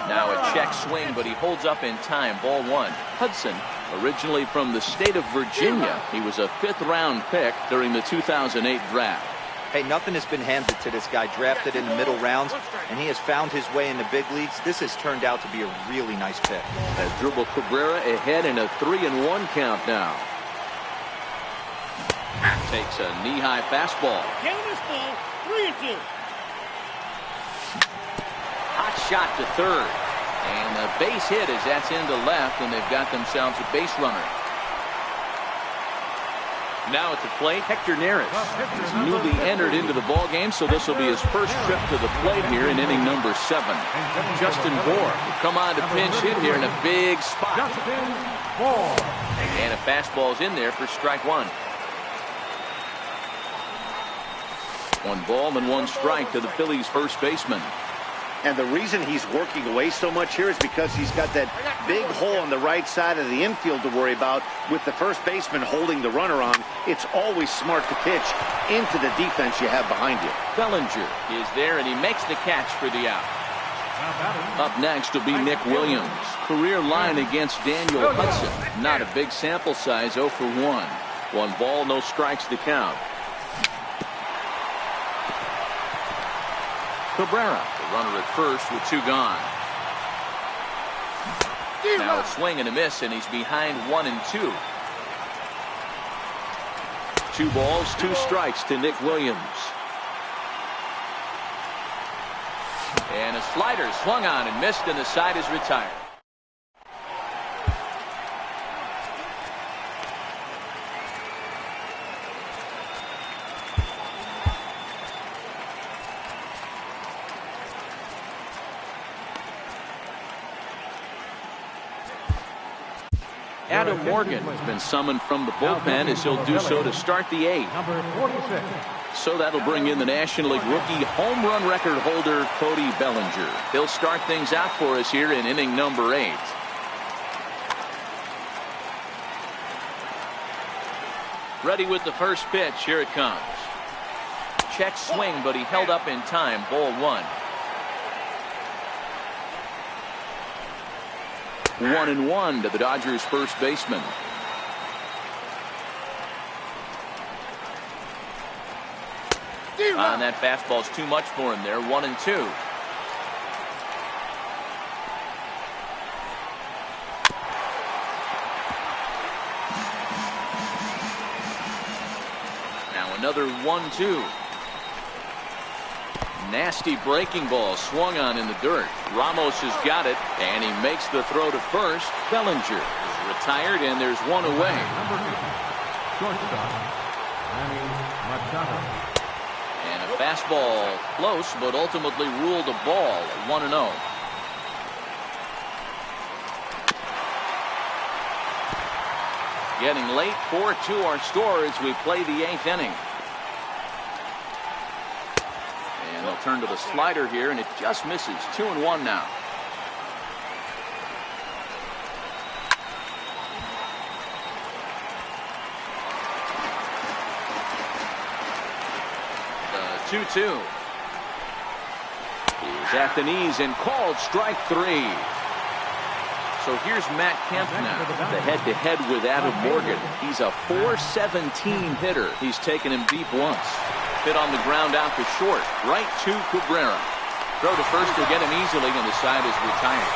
A: Now a check swing, but he holds up in time. Ball 1. Hudson, originally from the state of Virginia. He was a 5th-round pick during the 2008 draft.
C: Hey, nothing has been handed to this guy. Drafted in the middle rounds, and he has found his way in the big leagues. This has turned out to be a really nice pick.
F: Asdrubal Cabrera ahead in a 3-1 count now.
A: Takes a knee-high fastball.
E: Count is full. 3-2.
A: Hot shot to third. And a base hit as that's into left, and they've got themselves a base runner. Now at the plate, Hector Neris. He's newly entered into the ball game, so this will be his first trip to the plate here in inning number 7. Justin Bour will come on to pinch hit here in a big spot. And a fastball's in there for strike 1. 1 ball and 1 strike to the Phillies' first baseman.
D: And the reason he's working away so much here is because he's got that big hole on the right side of the infield to worry about. With the first baseman holding the runner on, it's always smart to pitch into the defense you have behind you.
A: Bellinger is there, and he makes the catch for the out. Up next will be Nick Williams. Career line against Daniel Hudson. Not a big sample size, 0 for 1. 1 ball, no strikes to count. Cabrera, the runner at first with 2 gone. Now a swing and a miss, and he's behind 1 and 2. 2 balls, 2 strikes to Nick Williams. And a slider swung on and missed, and the side is retired. Adam Morgan has been summoned from the bullpen, as he'll do so to start the 8th.
B: Number 46.
A: So that'll bring in the National League rookie home run record holder Cody Bellinger. He'll start things out for us here in inning number 8. Ready with the first pitch. Here it comes. Check swing, but he held up in time. Ball 1. 1-1 to the Dodgers' first baseman. And that fastball's too much for him there. 1-2. Now another 1-2. Nasty breaking ball swung on in the dirt. Ramos has got it, and he makes the throw to first. Bellinger is retired, and there's 1 away.
B: Number 2. Shortstop. Manny Machado.
A: And a fastball close, but ultimately ruled a ball. 1-0. Getting late. 4-2 our score as we play the 8th inning. And they'll turn to the slider here, and it just misses. 2-1 now. The 2-2. He's at the knees and called strike 3. So here's Matt Kemp now, the head-to-head with Adam Morgan. He's a .417 hitter. He's taken him deep once. Hit on the ground out to short. Right to Cabrera. Throw to first will get him easily, and the side is retired.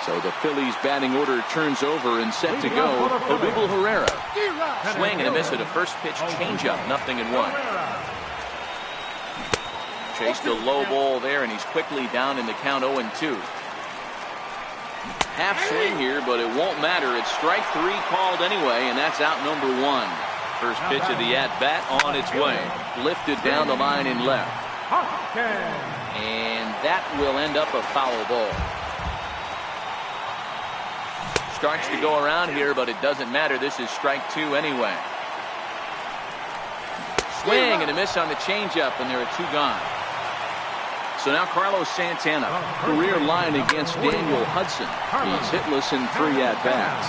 A: So the Phillies batting order turns over and set to go. Odubel Herrera. Swing and a miss at a first pitch changeup. 0-1. Chased a low ball there, and he's quickly down in the count. 0-2. Half swing here, but it won't matter. It's strike 3 called anyway, and that's out number 1. First pitch of the at-bat on its way. Lifted down the line in left. And that will end up a foul ball. Starts to go around here, but it doesn't matter. This is strike two anyway. Swing and a miss on the changeup, and there are two gone. So now Carlos Santana, career line against Daniel Hudson. He's hitless in 3 at-bats.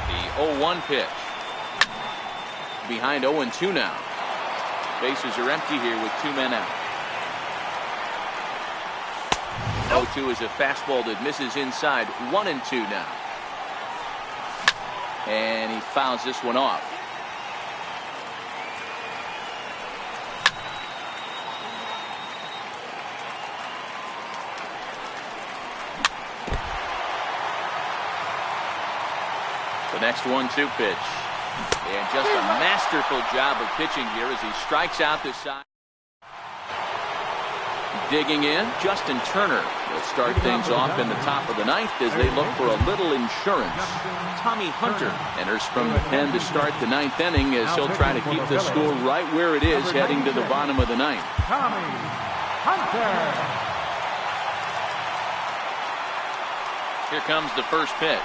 A: The 0-1 pitch. Behind 0-2 now. Bases are empty here with 2 men out. 0-2 is a fastball that misses inside. 1-2 now. And he fouls this one off. The next 1-2 pitch. And just a masterful job of pitching here as he strikes out this side. Digging in, Justin Turner will start things off in the top of the 9th as they look for a little insurance. Tommy Hunter enters from the pen to start the 9th inning as he'll try to keep the score right where it is heading to the bottom of the 9th.
B: Tommy Hunter.
A: Here comes the first pitch.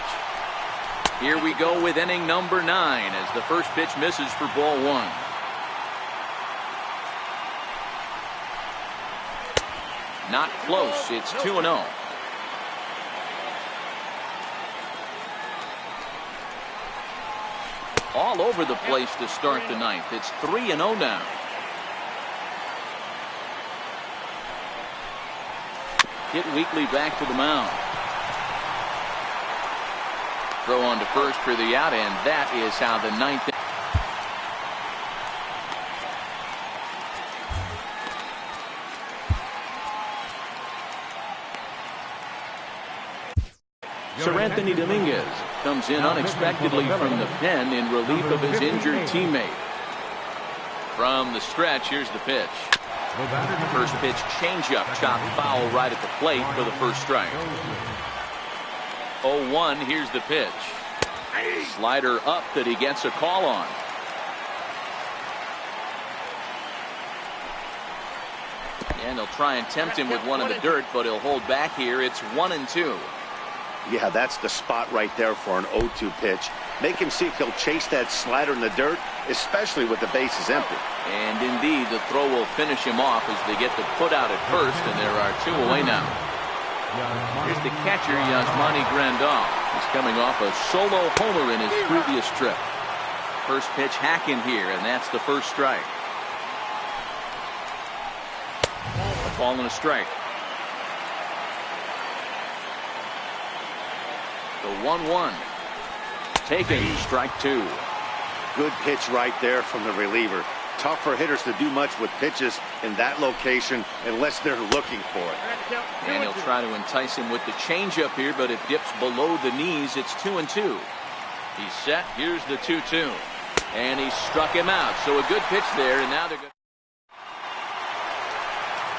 A: Here we go with inning number 9 as the first pitch misses for ball 1. Not close. It's 2-0. All over the place to start the 9th. It's 3-0 now. Hit weakly back to the mound. Throw on to first for the out, and that is how the 9th. Sir Anthony Dominguez comes in unexpectedly from the pen in relief of his injured teammate. From the stretch, here's the pitch. First pitch changeup, chopped foul right at the plate for the first strike. 0-1, here's the pitch. Slider up that he gets a call on. And they'll try and tempt him with one in the dirt, but he'll hold back here. It's 1-2.
D: Yeah, that's the spot right there for an 0-2 pitch. Make him see if he'll chase that slider in the dirt, especially with the bases empty.
A: And indeed, the throw will finish him off as they get the put out at first, and there are 2 away now. Here's the catcher, Yasmani Grandal. He's coming off a solo homer in his previous trip. First pitch hacking here, and that's the first strike. A ball and a strike. The 1-1. Taking strike 2.
D: Good pitch right there from the reliever. Tough for hitters to do much with pitches in that location unless they're looking for it.
A: And he'll try to entice him with the changeup here, but it dips below the knees. It's 2-2. He's set. Here's the 2-2. And he struck him out. So a good pitch there, and now they're good.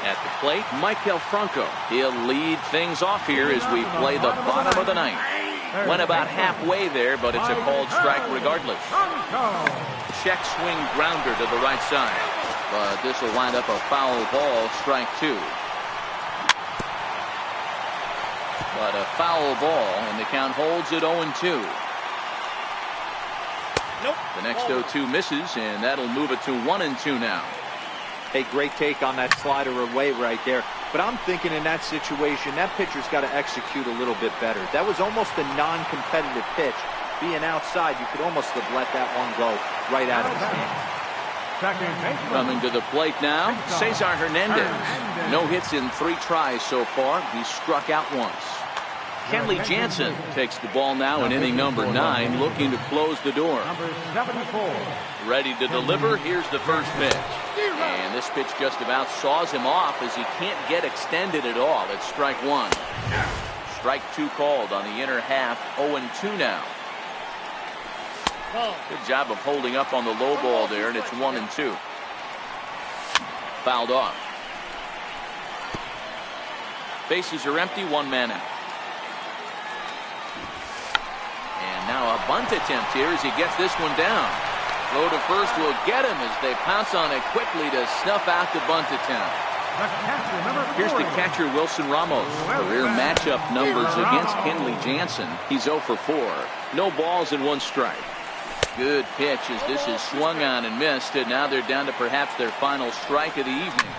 A: At the plate, Michael Franco. He'll lead things off here as we play the bottom of the 9th. Went about halfway there, but it's a called strike regardless. Check swing grounder to the right side. But this will wind up a foul ball, strike 2. But a foul ball, and the count holds at 0-2.
E: Nope.
A: The next 0-2 misses, and that'll move it to 1-2 now.
C: Hey, great take on that slider away right there. But I'm thinking in that situation, that pitcher's got to execute a little bit better. That was almost a non-competitive pitch. Being outside, you could almost have let that one go right out of his hand.
B: Coming
A: to the plate now, Cesar Hernandez. No hits in 3 tries so far. He struck out once. Kenley Jansen takes the ball now in inning number 9, looking to close the door. Ready to deliver. Here's the first pitch. And this pitch just about saws him off as he can't get extended at all. It's strike 1. Strike 2 called on the inner half. 0-2 now. Good job of holding up on the low ball there, and it's 1-2. Fouled off. Bases are empty, 1 man out. And now a bunt attempt here as he gets this one down. Throw to first will get him as they pounce on it quickly to snuff out the bunt attempt.
B: The catcher, number 40.
A: Here's the catcher, Wilson Ramos. Career matchup numbers against Kenley Jansen. He's 0 for 4. No balls and 1 strike. Good pitch as this is swung on and missed, and now they're down to perhaps their final strike of the evening.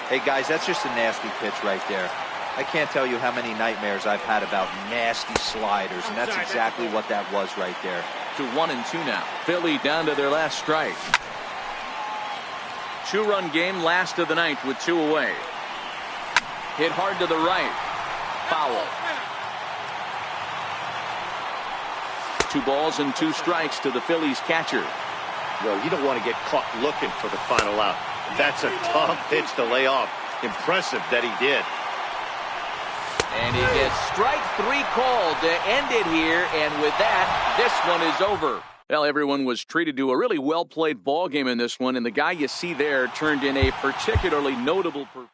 C: Hey, guys, that's just a nasty pitch right there. I can't tell you how many nightmares I've had about nasty sliders, and that's exactly what that was right there.
A: To 1-2 now. Philly down to their last strike. 2-run game, last of the ninth with 2 away. Hit hard to the right. Foul. 2 balls and 2 strikes to the Phillies catcher.
D: Well, you don't want to get caught looking for the final out. That's a tough pitch to lay off. Impressive that he did.
A: And he gets strike 3 called to end it here, and with that, this one is over. Well, everyone was treated to a really well-played ball game in this one, and the guy you see there turned in a particularly notable performance.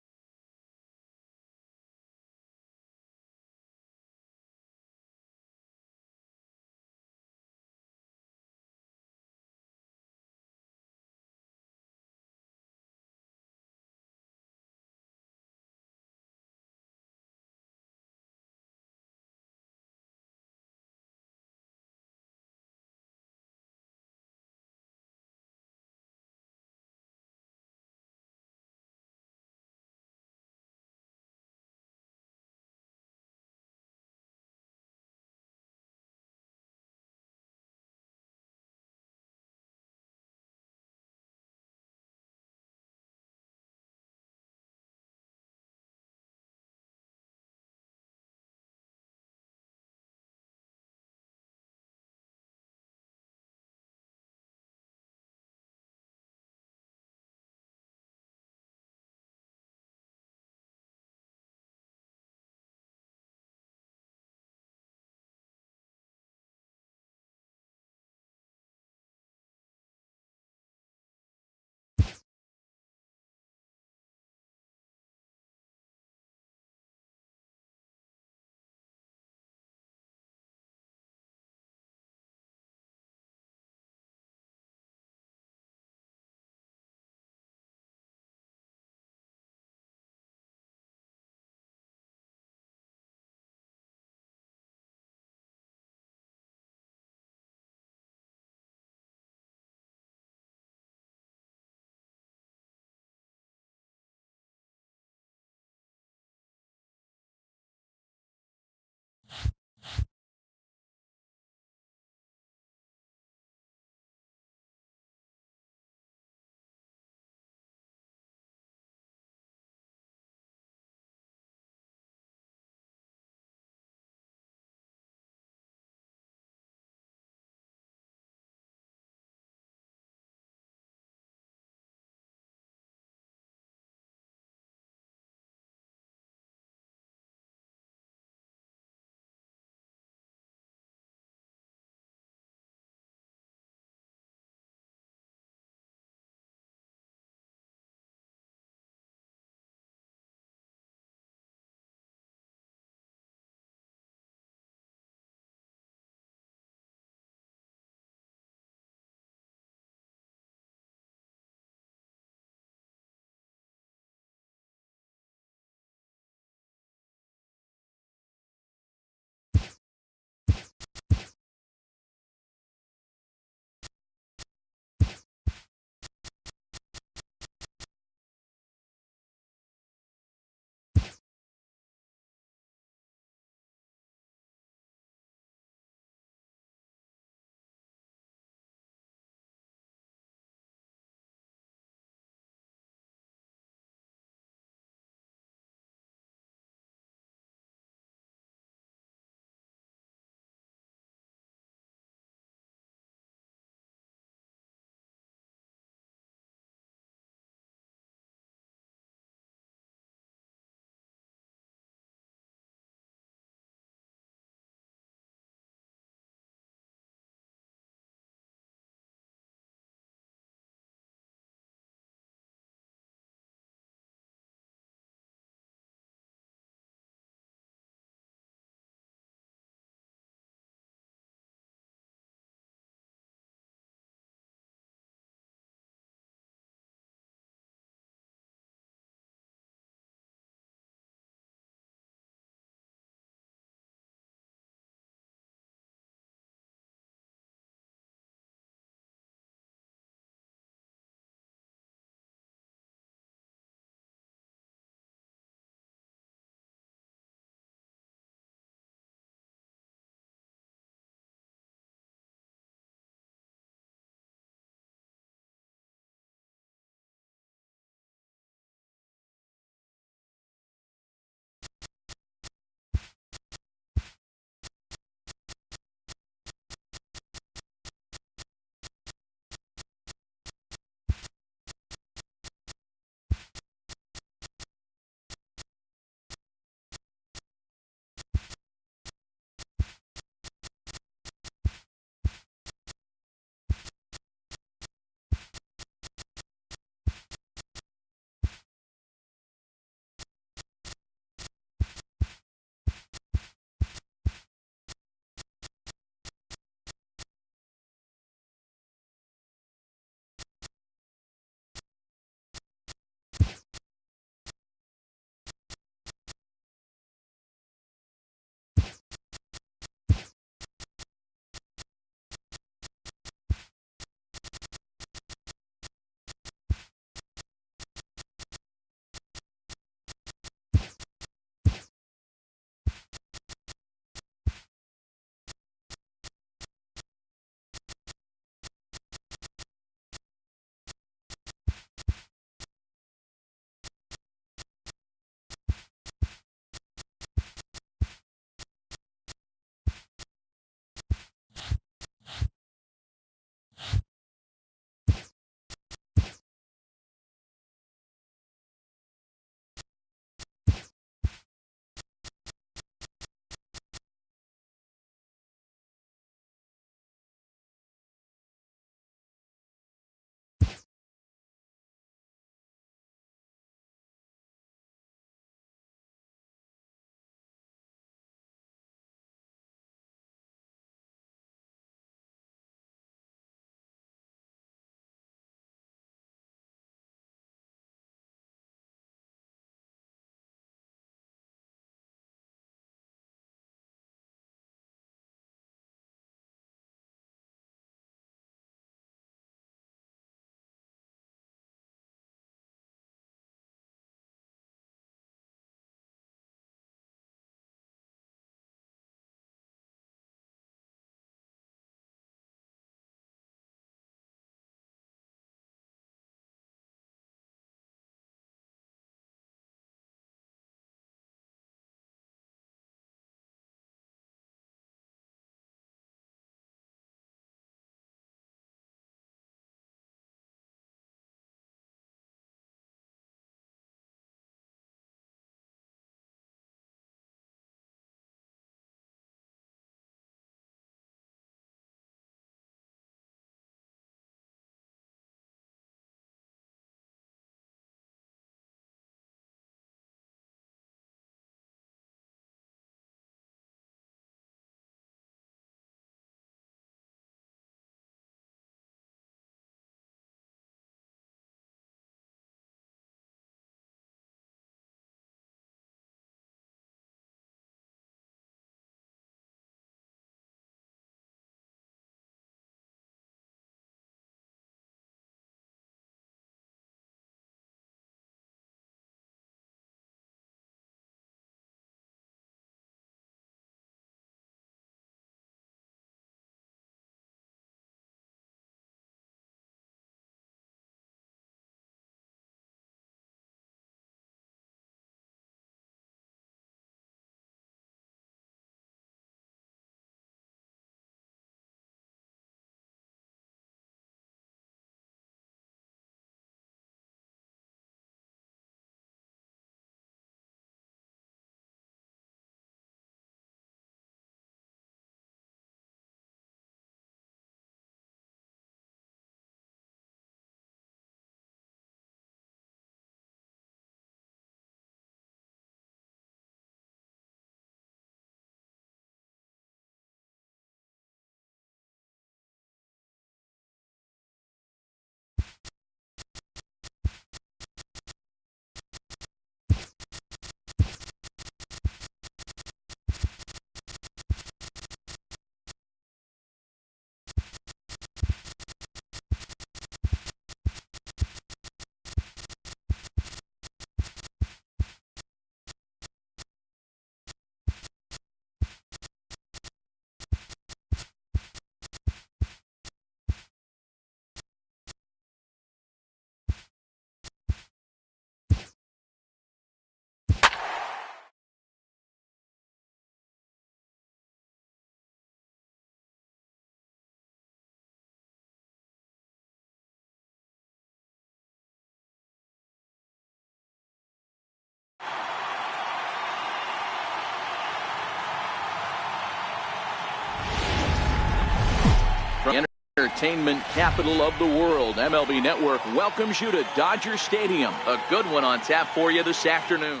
A: Entertainment capital of the world. MLB Network welcomes you to Dodger Stadium. A good one on tap for you this afternoon.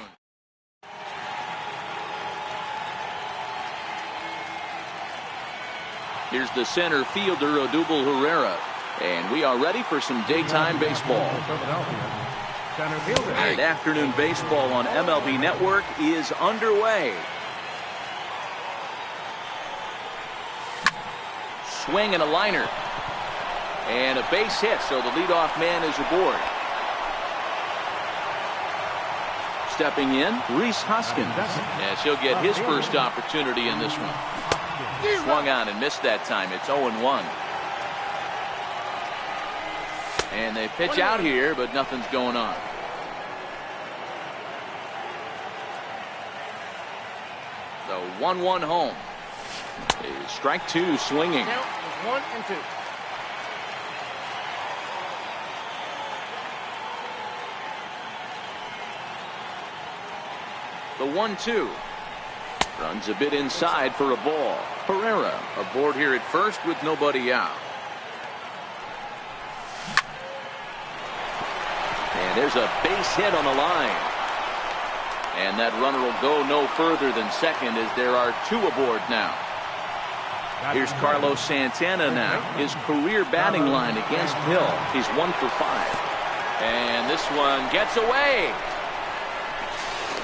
A: Here's the center fielder, Odubel Herrera. And we are ready for some daytime baseball. And afternoon baseball on MLB Network is underway. Swing and a liner. And a base hit, so the leadoff man is aboard. Stepping in, Rhys Hoskins. As he'll get his first opportunity in this one. Swung on and missed that time. It's 0-1. And they pitch out here, but nothing's going on. The 1-1 home. Strike two, swinging.
E: Count is 1 and 2.
A: The 1-2. Runs a bit inside for a ball. Herrera aboard here at first with nobody out. And there's a base hit on the line. And that runner will go no further than second as there are two aboard now. Here's Carlos Santana now. His career batting line against Hill. He's 1 for 5. And this one gets away.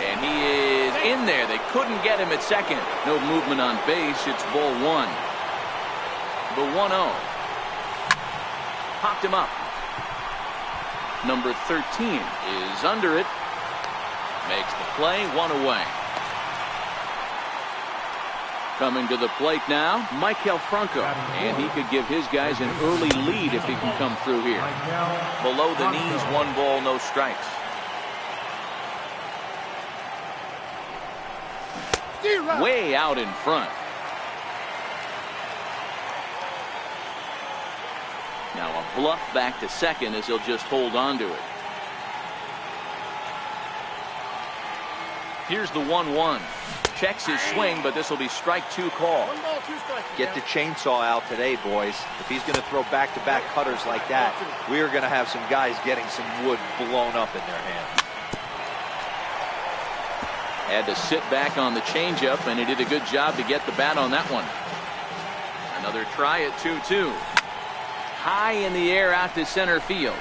A: And he is in there. They couldn't get him at second. No movement on base. It's ball one. The 1-0. Popped him up. Number 13 is under it. Makes the play, one away. Coming to the plate now, Michael Franco. And he could give his guys an early lead if he can come through here. Below the knees, 1 ball, no strikes. Way out in front. Now a bluff back to second as he'll just hold on to it. Here's the 1-1. Checks his swing, but this will be strike 2 call.
E: 1 ball, 2 strikes.
C: Get the chainsaw out today, boys. If he's going to throw back-to-back cutters like that, we are going to have some guys getting some wood blown up in their hands.
A: Had to sit back on the changeup, and he did a good job to get the bat on that one. Another try at 2-2. High in the air out to center field.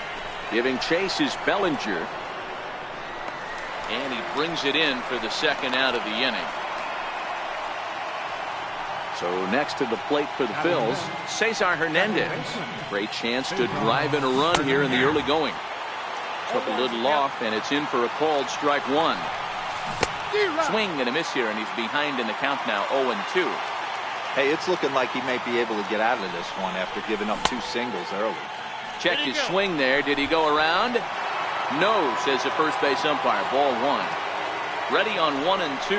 A: Giving chase is Bellinger. And he brings it in for the second out of the inning. So next to the plate for the Phils, Cesar Hernandez. Great chance to drive in a run here in the early going. Took a little off, and it's in for a called strike 1. Swing and a miss here, and he's behind in the count now, 0-2.
C: Hey, it's looking like he may be able to get out of this one after giving up 2 singles early.
A: Check his swing there. Did he go around? No, says the first base umpire. Ball 1. Ready on 1 and 2.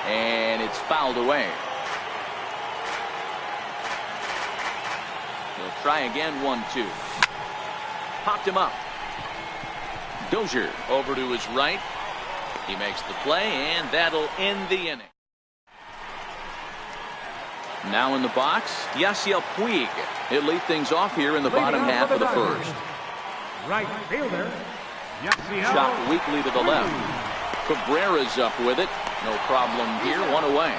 A: And it's fouled away. He'll try again, 1-2. Popped him up. Dozier over to his right. He makes the play, and that'll end the inning. Now in the box, Yasiel Puig. He'll lead things off here in the bottom half of the first.
B: Right fielder.
A: Shot weakly to the left. Cabrera's up with it. No problem here. 1 away.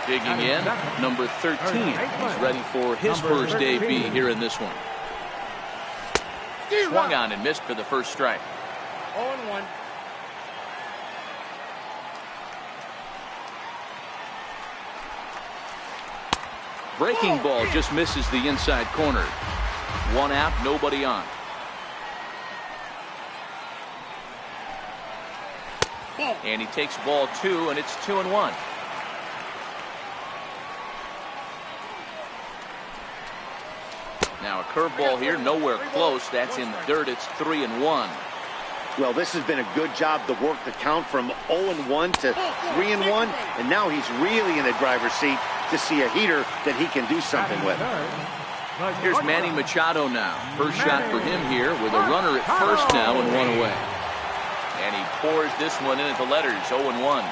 A: Digging in, number 13. He's ready for his first debut here in this one. Swung on and missed for the first strike.
E: 0-1.
A: Breaking ball just misses the inside corner. 1 out, nobody on. And he takes ball 2, and it's 2-1. Now a curveball here, nowhere close. That's in the dirt. It's 3-1.
D: Well, this has been a good job to work the count from 0-1 to 3-1, and now he's really in the driver's seat to see a heater that he can do something with.
A: Here's Manny Machado now. First shot for him here with a runner at first now and 1 away. And he pours this one in at the letters, 0-1.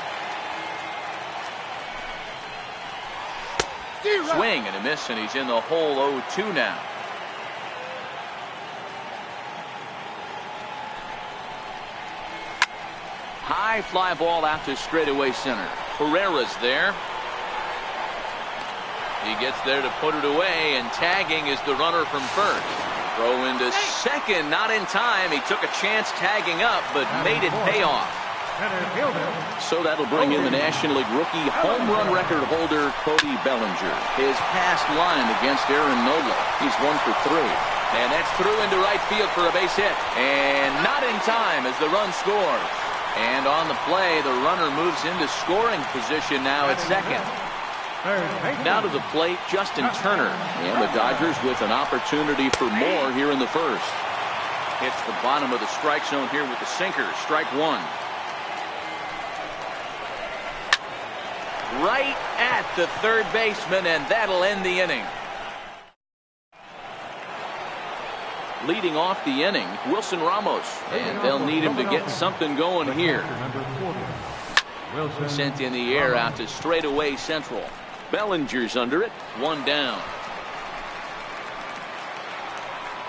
A: Swing and a miss, and he's in the hole 0-2 now. High fly ball out to straightaway center. Pereira's there. He gets there to put it away, and tagging is the runner from first. Throw into second, not in time. He took a chance tagging up, but made it pay off.
F: So that'll bring in the National League rookie home run record holder, Cody Bellinger.
A: His past line against Aaron Nola. He's 1 for 3. And that's through into right field for a base hit. And not in time as the run scores. And on the play, the runner moves into scoring position now at second.
F: Now to the plate, Justin Turner. And the Dodgers with an opportunity for more here in the first.
A: Hits the bottom of the strike zone here with the sinker. Strike one. Right at the third baseman, and that'll end the inning.
F: Leading off the inning, Wilson Ramos. And they'll need him to get something going here.
A: Sent in the air out to straightaway central.
F: Bellinger's under it.
A: 1 down.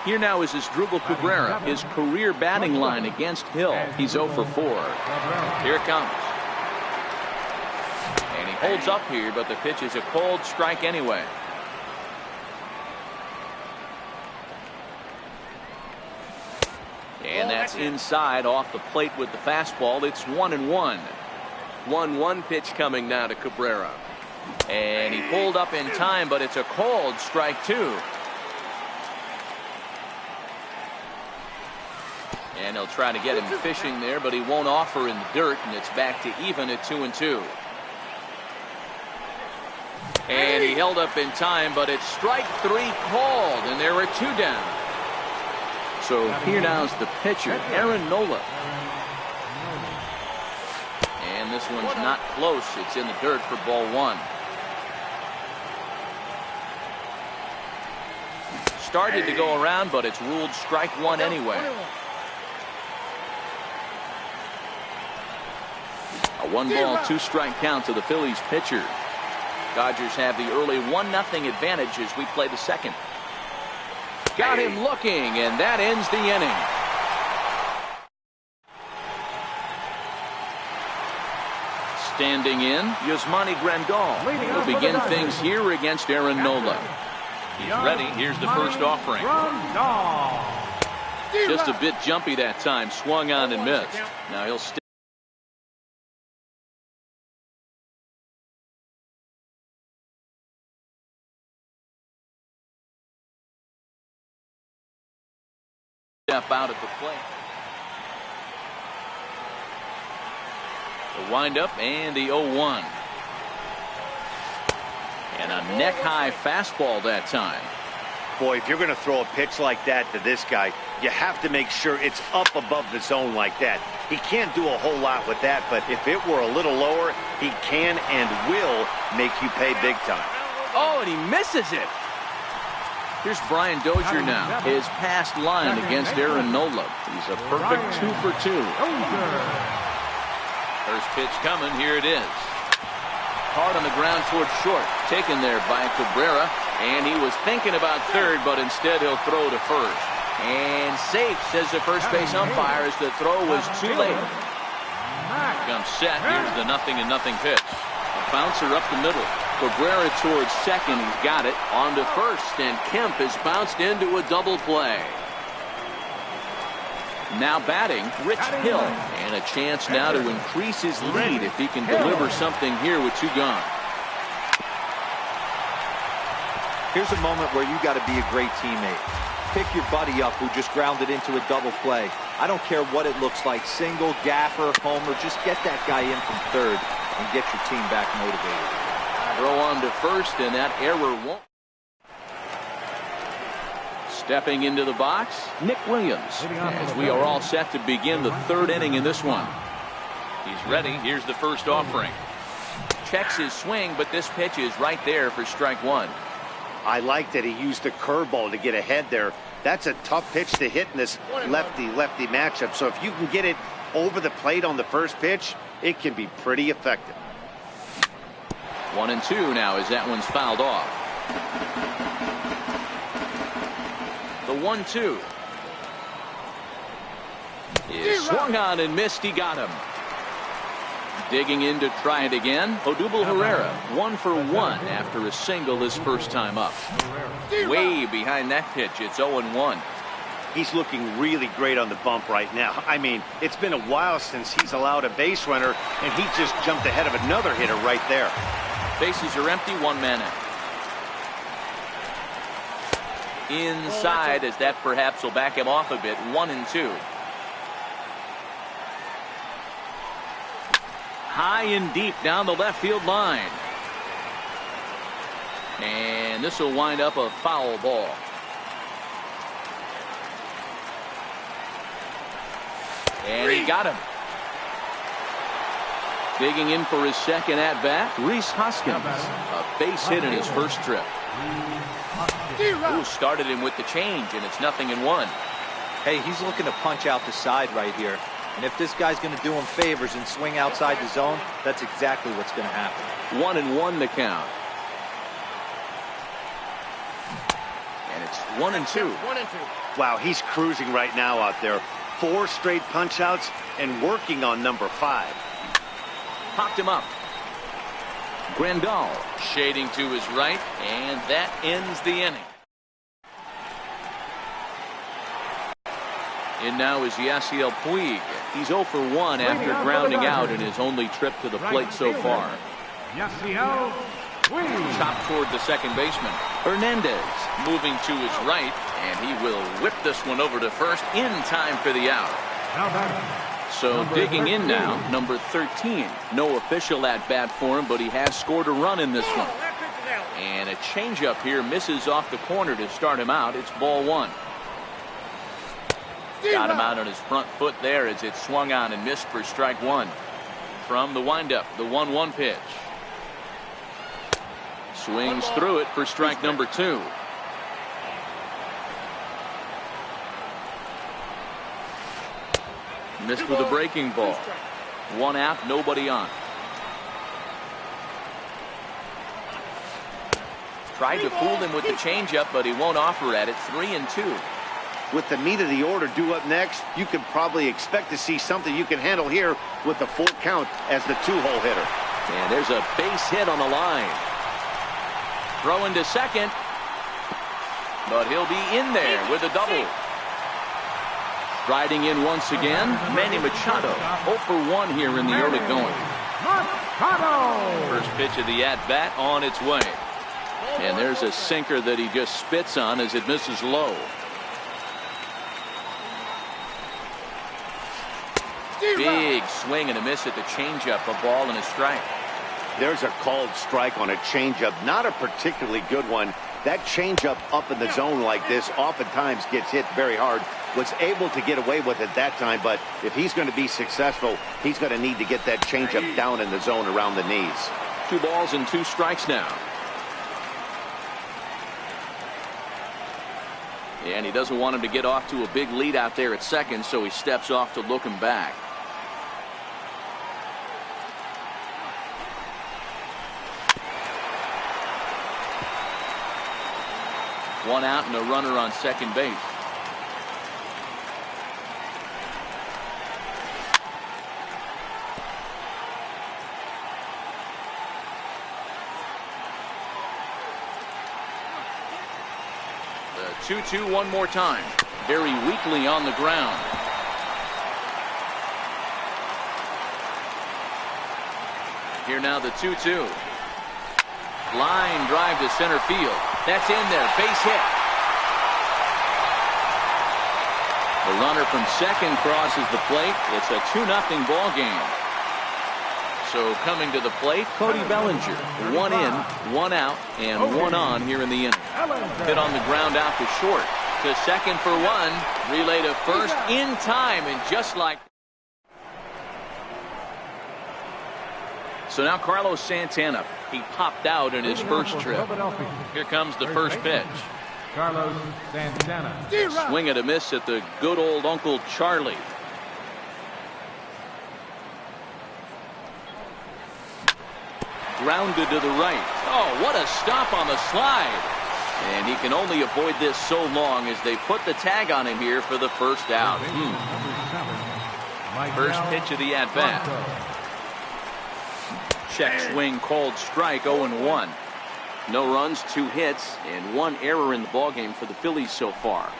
A: Here now is Asdrubal Cabrera. His career batting line against Hill. He's 0 for 4. Here it comes. And he holds up here, but the pitch is a cold strike anyway. And that's inside off the plate with the fastball. It's 1-1. 1-1 pitch coming now to Cabrera. And he pulled up in time, but it's a cold strike 2. And they'll try to get him fishing there, but he won't offer in the dirt, and it's back to even at 2-2. And he held up in time, but it's strike 3 called, and there are 2 down.
F: So here now's the pitcher, Aaron Nola.
A: And this one's not close. It's in the dirt for ball 1. Started to go around, but it's ruled strike 1 anyway.
F: A 1-ball, 2-strike count to the Phillies pitcher.
A: Dodgers have the early 1-0 advantage as we play the second. Got him looking, and that ends the inning.
F: Standing in, Yasmani Grandal. He'll begin things here against Aaron Nola.
A: He's ready. Here's the first offering.
F: Just a bit jumpy that time. Swung on and missed. Now he'll step
A: out at the plate. The windup and the 0-1. And a neck-high fastball that time.
D: Boy, if you're going to throw a pitch like that to this guy, you have to make sure it's up above the zone like that. He can't do a whole lot with that, but if it were a little lower, he can and will make you pay big time.
A: Oh, and he misses it. Here's Brian Dozier now. His past line against Aaron Nola. He's a perfect 2 for 2. First pitch coming. Here it is. Hard on the ground towards short. Taken there by Cabrera. And he was thinking about third, but instead he'll throw to first. And safe, says the first base umpire, as the throw was too late. Comes set. Here's the 0-0 pitch. A bouncer up the middle. Cabrera towards second. He's got it. On to first. And Kemp has bounced into a double play. Now batting, Rich Hill. And a chance now to increase his lead if he can deliver something here with 2 gone.
C: Here's a moment where you got to be a great teammate. Pick your buddy up who just grounded into a double play. I don't care what it looks like, single, gaffer, homer, just get that guy in from third and get your team back motivated.
A: Throw on to first, and that error won't.
F: Stepping into the box, Nick Williams, as we are all set to begin the 3rd inning in this one.
A: He's ready. Here's the first offering. Checks his swing, but this pitch is right there for strike 1.
D: I like that he used the curveball to get ahead there. That's a tough pitch to hit in this lefty-lefty matchup. So if you can get it over the plate on the first pitch, it can be pretty effective.
A: 1-2 now as that one's fouled off. The 1-2 is swung on and missed. He got him. Digging in to try it again. Odubel Herrera 1 for 1 after a single his first time up. Way behind that pitch. It's 0-1.
D: He's looking really great on the bump right now. I mean, it's been a while since he's allowed a base runner, and he just jumped ahead of another hitter right there.
A: Bases are empty, 1 man out. Inside, as that perhaps will back him off a bit. 1-2. High and deep down the left field line. And this will wind up a foul ball. And he got him. Digging in for his second at-bat, Rhys Hoskins. A base hit in his first trip. Who started him with the change, and it's 0-1.
C: Hey, he's looking to punch out the side right here. And if this guy's going to do him favors and swing outside the zone, that's exactly what's going to happen.
A: 1-1 the count. And it's 1-2.
E: 1-2.
D: Wow, he's cruising right now out there. 4 straight punch outs and working on number 5.
A: Popped him up. Grandal shading to his right, and that ends the inning. And now is Yasiel Puig. He's 0 for 1 after grounding out in his only trip to the plate so far.
B: Yasiel Puig.
A: Chopped toward the second baseman. Hernandez moving to his right, and he will whip this one over to first in time for the out. So digging in now, number 13. No official at bat for him, but he has scored a run in this one. And a changeup here misses off the corner to start him out. It's ball 1. Got him out on his front foot there as it swung on and missed for strike 1. From the windup, the 1-1 pitch. Swings through it for strike number 2. Missed with a breaking ball. 1 out, nobody on. Tried to fool him with the changeup, but he won't offer at it. 3-2.
D: With the meat of the order due up next, you could probably expect to see something you can handle here with the full count as the 2-hole hitter.
A: And there's a base hit on the line. Throw into second. But he'll be in there with a double. Riding in once again, Manny Machado. 0 for 1 here in the early going. First pitch of the at-bat on its way. And there's a sinker that he just spits on as it misses low. Big swing and a miss at the changeup, a ball and a strike.
D: There's a called strike on a changeup, not a particularly good one. That changeup up in the zone like this oftentimes gets hit very hard. Was able to get away with it that time, but if he's going to be successful, he's going to need to get that changeup down in the zone around the knees.
A: 2 balls and 2 strikes now. And he doesn't want him to get off to a big lead out there at second, so he steps off to look him back. One out and a runner on second base. The 2-2 one more time. Very weakly on the ground. Here now the 2-2. Line drive to center field. That's in there. Base hit. The runner from second crosses the plate. It's a 2-0 ball game. So coming to the plate, Cody Bellinger. 1 in, 1 out, and 1 on here in the inning. Hit on the ground out to short. To second for 1. Relay to first in time, and just like. So now Carlos Santana. He popped out in his first trip. Here comes the first pitch.
B: Carlos Santana.
A: Swing and a miss at the good old Uncle Charlie. grounded to the right. Oh, what a stop on the slide. And he can only avoid this so long as they put the tag on him here for the first out. First pitch of the at-bat. Check swing called strike, 0-1. No runs, 2 hits, and 1 error in the ballgame for the Phillies so far.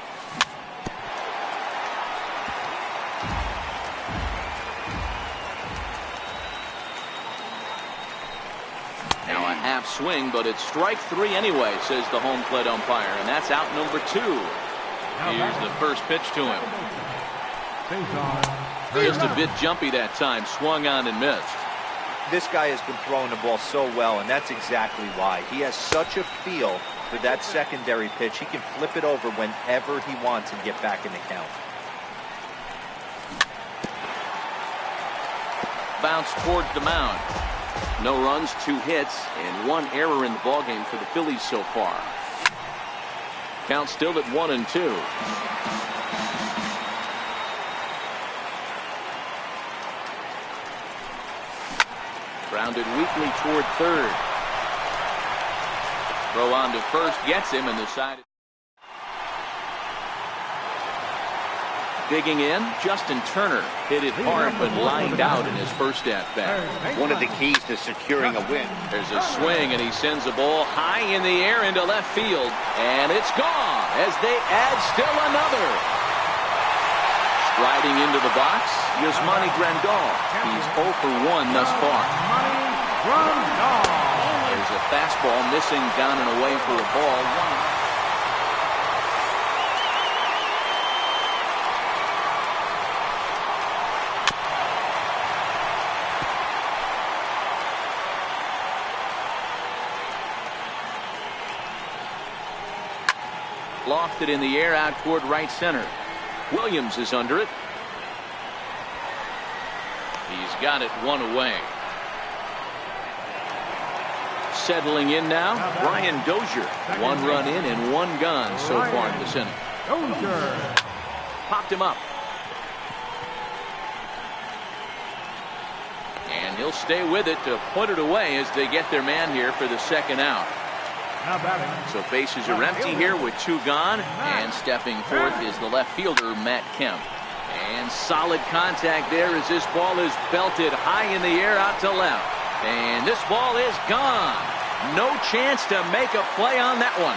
A: Now a half swing, but it's strike 3 anyway, says the home plate umpire, and that's out number 2. Here's the first pitch to him. Just a bit jumpy that time, swung on and missed.
C: This guy has been throwing the ball so well, and that's exactly why. He has such a feel for that secondary pitch. He can flip it over whenever he wants and get back in the count.
A: Bounce towards the mound. No runs, 2 hits, and 1 error in the ballgame for the Phillies so far. Count still at 1-2. Grounded weakly toward third. Throw on to first, gets him, and the side. Digging in, Justin Turner hit it hard but lined out in his first at-bat.
D: One of the keys to securing a win.
A: There's a swing, and he sends a ball high in the air into left field, and it's gone as they add still another. Striding into the box, Yasmani Grandal. He's 0 for 1 thus far. There's a fastball missing, down and away for a ball. Lofted in the air out toward right center. Williams is under it. He's got it 1 away. Settling in now, Brian Dozier. 1 run in and 1 gone so far in this inning. Popped him up. And he'll stay with it to put it away as they get their man here for the second out. So bases are empty here with 2 gone, and stepping forth is the left fielder, Matt Kemp. And solid contact there as this ball is belted high in the air out to left. And this ball is gone. No chance to make a play on that one.